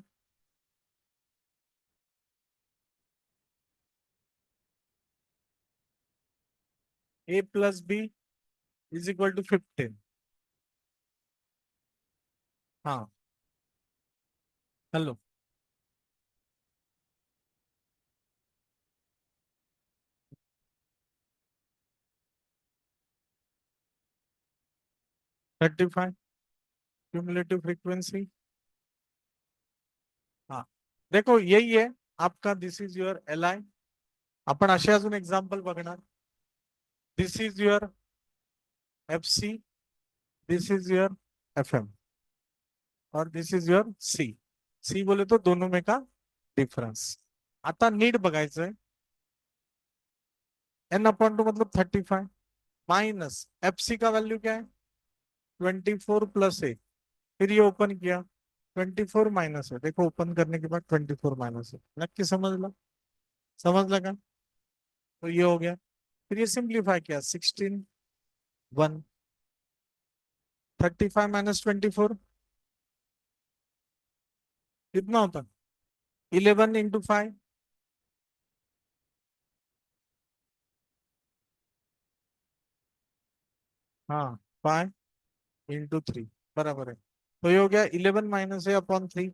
a + b is equal to 15। हाँ, हेलो, 35 क्यूमुलेटिव फ्रीक्वेंसी। हाँ, देखो यही है, आपका this is your l i. आपण असे अजून एक्झाम्पल बघणार. This is your f c, this is your f M और दिस इज युअर सी. सी बोले तो दोनों में का डिफरन्स. आता नीट बघायचंय. एन अपॉन टू मतलब 35 माइनस एफ सी का वैल्यू क्या है 24 + 1. फिर ये ओपन किया 24 माइनस है. देखो ओपन करने के बाद 24 माइनस है. नक्की समझ लगा. तो ये हो गया. फिर ये सिंप्लीफाई किया 16 1. 35 - 24 कितना होता 11 × 5. हाँ 5 × 3 बराबर है. तो ये हो गया 11 माइनस है अपॉन 3.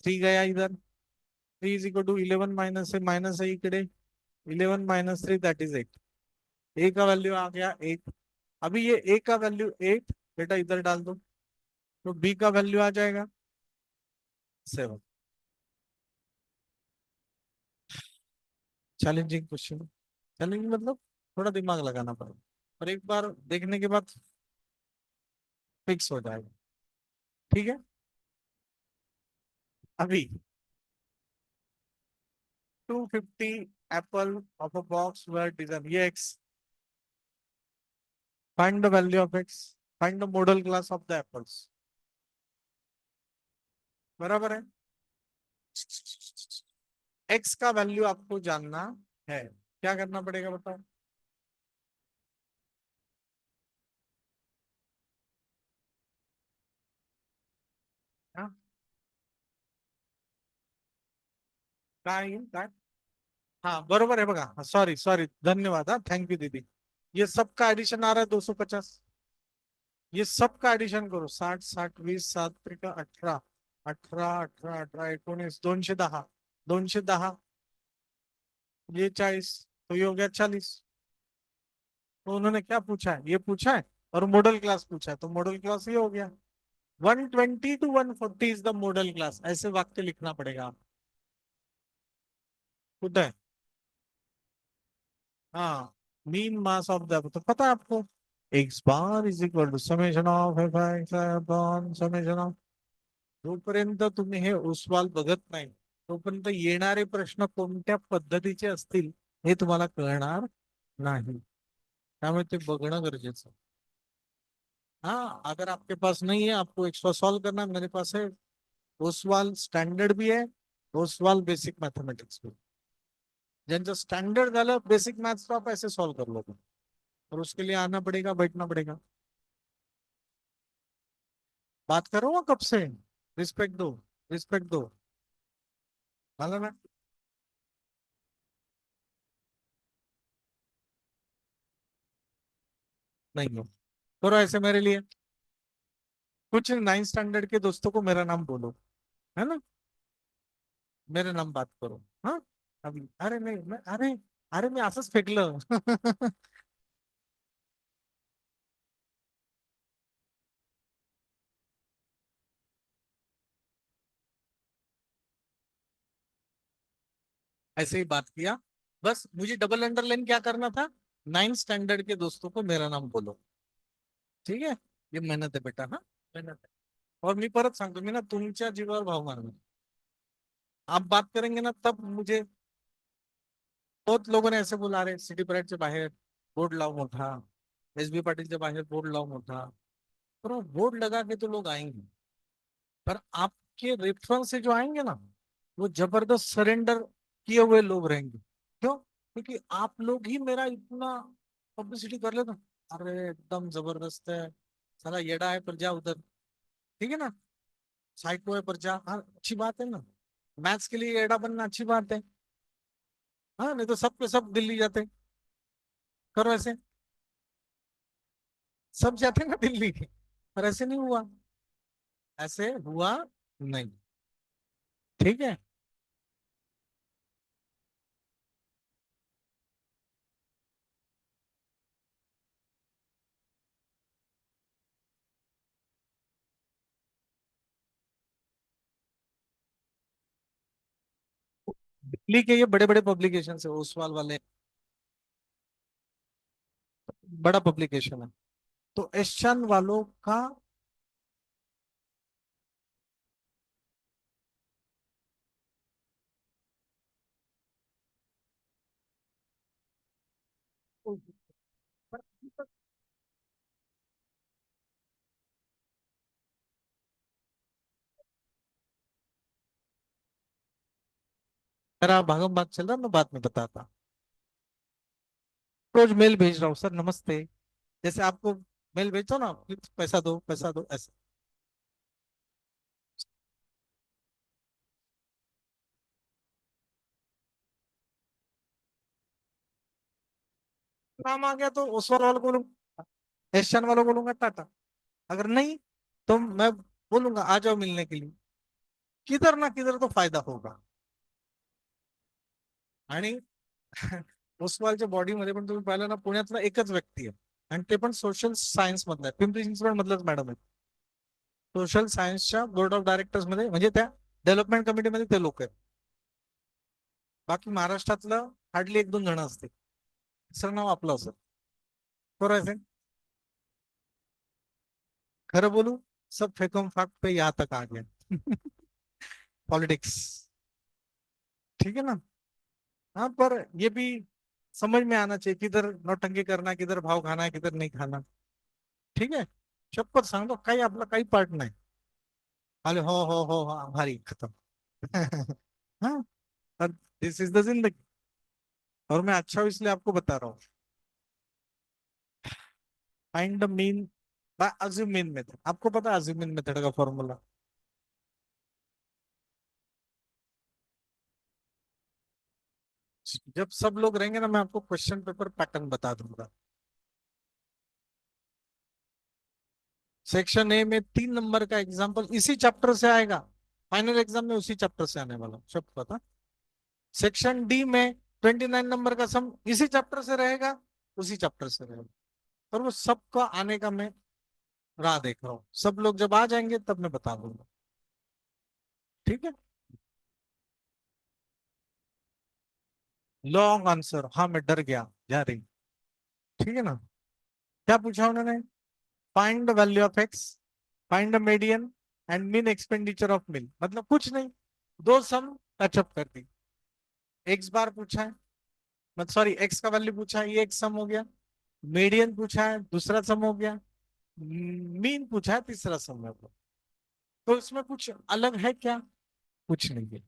3 गया इधर. 3 = 11 माइनस है माइनस है इकडे. 11 - 3 दैट इज 8. ए का वैल्यू आ गया 8. अभी ये ए का वैल्यू 8 बेटा इधर डाल दो. तो बी का वैल्यू आ जाएगा 7. Challenging question. चैलेंजिंग मतलब थोड़ा दिमाग लगाना पड़ेगा और एक बार देखने के बाद फिक्स हो जाएगा. ठीक है. अभी 250 apple of a box were design ये X. Find the value of X. Find the modal class of the apples. बराबर है. एक्स का वैल्यू आपको जानना है. क्या करना पड़ेगा बताओ. हाँ काय येईल काय. हाँ बरोबर है बघा. सॉरी सॉरी धन्यवाद. हाँ थैंक यू दीदी. ये सबका एडिशन आ रहा है 250. ये सबका एडिशन करो 60 60 20 7 त्रिका 18 18 18 18 19 210. 210 ये 40 तो ये हो गया 40. तो उन्होंने क्या पूछा है ये पूछा है और मॉडल क्लास पूछा है तो मॉडल क्लास ये हो गया. 120 to 140 is the modal class. ऐसे वाक्य लिखना पड़ेगा आप. खुद है. हाँ मीन मास ऑफ द तो पता है आपको. X bar is equal to summation of f x upon summation of. जोपर्यंत तुम्ही हे उस्वाल बघत नाही तोपर्यंत येणारे प्रश्न कोणत्या पद्धतीचे असतील हे तुम्हाला कळणार नाही. त्यामुळे ते बघणं गरजेचं. हाँ अगर आपके पास नहीं है आपको एक्स्ट्रा सॉल्व करना है, मेरे पास है. ओसवाल स्टैंडर्ड भी है. ओसवाल बेसिक मैथमेटिक्स भी. ज्यांचं स्टैंडर्ड झालं बेसिक मैथ्स तो आप ऐसे सॉल्व कर लोगे. और उसके लिए आना पड़ेगा बैठना पड़ेगा. बात कर रहा हूँ कब से. रिस्पेक्ट दो. रिस्पेक्ट दो. मालूम है. नहीं हो. करो ऐसे मेरे लिए. कुछ 9th स्टैंडर्ड के दोस्तों को मेरा नाम बोलो. है ना. मेरे नाम बात करो. हाँ अभी अरे नहीं मैं अरे मी असंच फेकलं. ऐसे ही बात किया. बस मुझे डबल अंडरलाइन क्या करना था. 9th स्टैंडर्ड के दोस्तों को मेरा नाम बोलो. ठीक है. ये मेहनत है बेटा. हाँ मेहनत है. और मी परत सांगतो मी ना तुमच्या जीवावर भाव मारणार. आप बात करेंगे ना तब मुझे. बहुत लोगों ने ऐसे बोला अरे सिटी परेड से बाहर बोर्ड लाओ मोठा. एसबी पाटिल से बाहर बोर्ड लाओ मोठा. पर वो बोर्ड लगा के तो लोग आएंगे. पर आपके रेफरेंस से जो आएंगे ना वो जबरदस्त सरेंडर किए हुए लोग रहेंगे. क्यों क्योंकि आप लोग ही मेरा इतना पब्लिसिटी कर लेते. अरे एकदम जबरदस्त है. साला येड़ा है पर जा उधर. ठीक है ना. साइको है पर जा. हाँ अच्छी बात है ना. मैथ्स के लिए येड़ा बनना अच्छी बात है. हाँ नहीं तो सब के सब दिल्ली जाते. करो ऐसे. सब जाते ना दिल्ली. पर ऐसे नहीं हुआ. ऐसे हुआ नहीं. ठीक है. दिल्ली के ये बड़े बड़े पब्लिकेशन है, ओसवाल वाले, बड़ा पब्लिकेशन है। तो एशियन वालों का मेरा भागम भाग चल रहा, मैं बाद में बताता। रोज मेल भेज रहा हूँ सर, नमस्ते। जैसे आपको मेल भेजता हूँ ना, प्लीज पैसा दो ऐसे। काम आ गया तो ओसवाल वालों को बोलूंगा, एशियन वालों को बोलूंगा टाटा। अगर नहीं तो मैं बोलूंगा आ जाओ मिलने के लिए। किधर ना किधर तो फायदा होगा। आणि ओसवालच्या बॉडीमध्ये पण तुम्ही पाहिलं ना, पुण्यातला एकच व्यक्ती आहे, आणि ते पण सोशल सायन्स मधला आहे, पिंपरी चिंचवड मधलाच मॅडम आहे। सोशल सायन्सच्या बोर्ड ऑफ डायरेक्टर्स मध्ये, म्हणजे त्या डेव्हलपमेंट कमिटीमध्ये ते लोक आहेत। बाकी महाराष्ट्रातलं हार्डली एक दोन जण असते। सर नाव आपलं असं, बरोबर आहे। खरं बोलू, सब फेकम फाक पे यहाँ तक आ गया। पॉलिटिक्स। ठीक है ना। हाँ, पर ये भी समझ में आना चाहिए, किधर नौटंकी करना है, किधर भाव खाना है, किधर नहीं खाना। ठीक है। शपथ सांगतो, काही आपला काही पार्ट नाही। अरे हो हाँ, भारी खत्म। हाँ, दिस इज द जिंदगी। और मैं अच्छा हूं इसलिए आपको बता रहा हूँ। Find the mean by assume mean method. आपको पता है अज्यूम मीन मेथड का फॉर्मूला? जब सब लोग रहेंगे ना, मैं आपको क्वेश्चन पेपर पैटर्न बता दूंगा। सेक्शन ए में 3 नंबर का एग्जाम्पल इसी चैप्टर से आएगा। फाइनल एग्जाम में उसी चैप्टर से आने वाला, सब पता। सेक्शन डी में 29 नंबर का सम इसी चैप्टर से रहेगा, उसी चैप्टर से रहेगा। पर वो सबका आने का मैं राह देख रहा हूँ। सब लोग जब आ जाएंगे तब मैं बता दूंगा। ठीक है। लॉन्ग आंसर, हाँ मैं डर गया जा रही। ठीक है ना। क्या पूछा उन्होंने? Find the value of X, find the median and mean expenditure of mill. मतलब कुछ नहीं, दो सम टचअप कर दी। एक्स बार पूछा है, मतलब सॉरी एक्स का वैल्यू पूछा है, ये एक सम हो गया। मीडियन पूछा है, दूसरा सम हो गया। मीन पूछा है, तीसरा सम हो गया। तो इसमें कुछ अलग है क्या? कुछ नहीं है।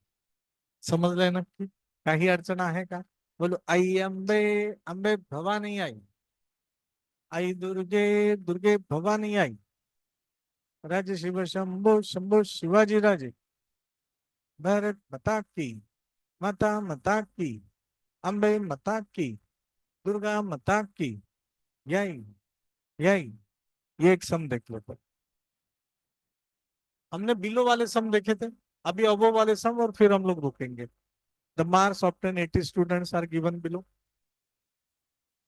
समझ लेना की काही अडचण आहे का? बोलो आई अंबे, अंबे भवानी आई। आई दुर्गे, दुर्गे भवानी आई। राजे शिव शंभो, शंभो शिवाजी राजे। भारत माता की, माता माता की, अंबे माता की, दुर्गा माता की। यही, यही। ये एक सम देख लो। हमने बिलो वाले सम देखे थे, अभी अबो वाले सम, और फिर हम लोग रुकेंगे। The marks obtain 80 students are given below.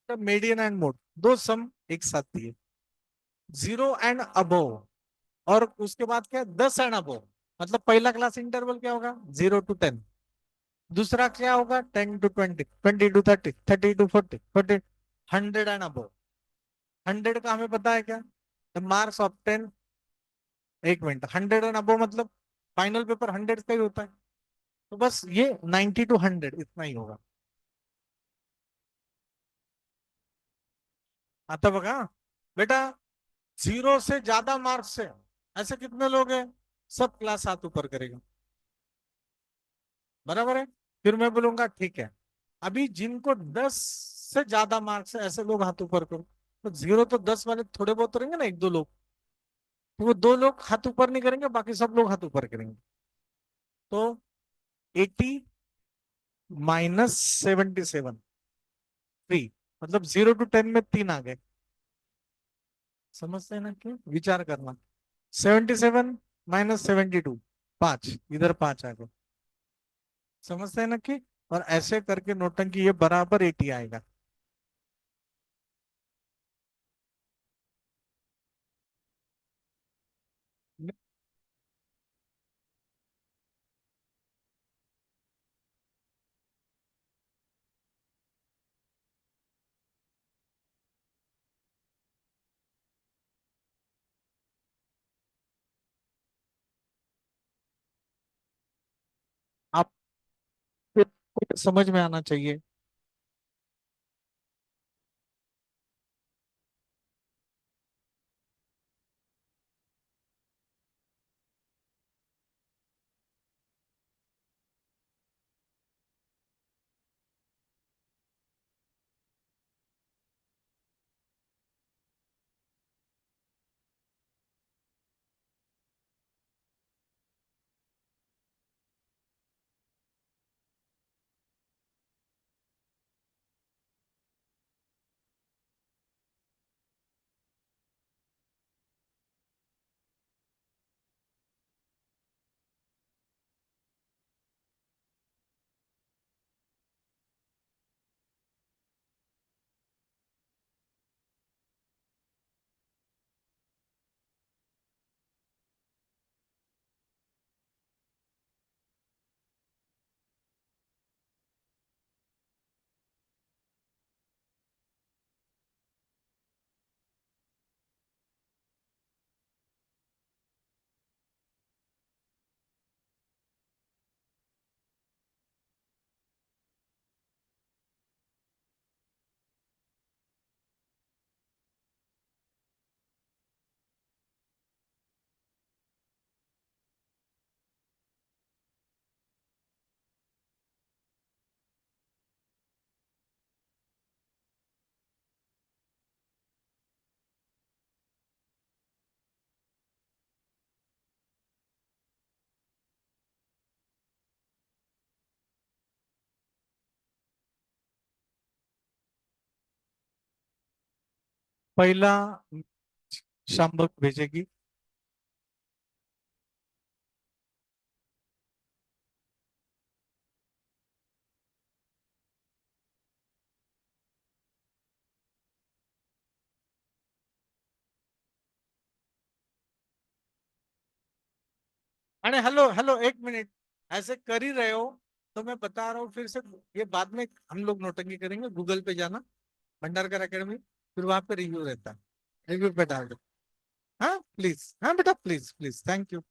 The median and mode, दो सम एक साथ दिए। 0 एंड अबो, और उसके बाद क्या, 10 एंड अबो। मतलब पहला क्लास इंटरवल क्या होगा, 0 to 10। दूसरा क्या होगा, 10 to 20, 20 to 30, 30 to 40, 40, 100 and above. 100 का हमें पता है क्या, the marks obtain, 1 minute, 100 and above मतलब फाइनल पेपर 100 का ही होता है। तो बस ये 90 to 100 इतना ही होगा। आता बघा बेटा, 0 से ज्यादा मार्क्स है, ऐसे कितने लोग हैं? सब क्लास हाथ ऊपर करेगा। बराबर है। फिर मैं बोलूंगा ठीक है, अभी जिनको 10 से ज्यादा मार्क्स है ऐसे लोग हाथ ऊपर करो। तो 0 तो 10 वाले थोड़े बहुत तो रहेंगे ना, एक दो लोग। तो वो दो लोग हाथ ऊपर नहीं करेंगे, बाकी सब लोग हाथ ऊपर करेंगे। तो 80 - 77, 3। मतलब 0 to 10 में 3 आ गए। समझते हैं ना कि विचार करना। 77 - 72, 5, इधर 5 आ गए। समझते हैं ना कि, और ऐसे करके नोटंकी ये बराबर 80 आएगा। समझ में आना चाहिए। पहला शांभग भेजेगी। अरे हेलो हेलो, एक मिनट। ऐसे कर ही रहे हो तो मैं बता रहा हूँ फिर से। ये बाद में हम लोग नोटंकी करेंगे। गूगल पे जाना, भंडारकर एकेडमी, फिर वहां पे रिव्यू रहता है। रिव्यू पे डाल दो। हाँ प्लीज, हाँ बेटा, प्लीज प्लीज, थैंक यू।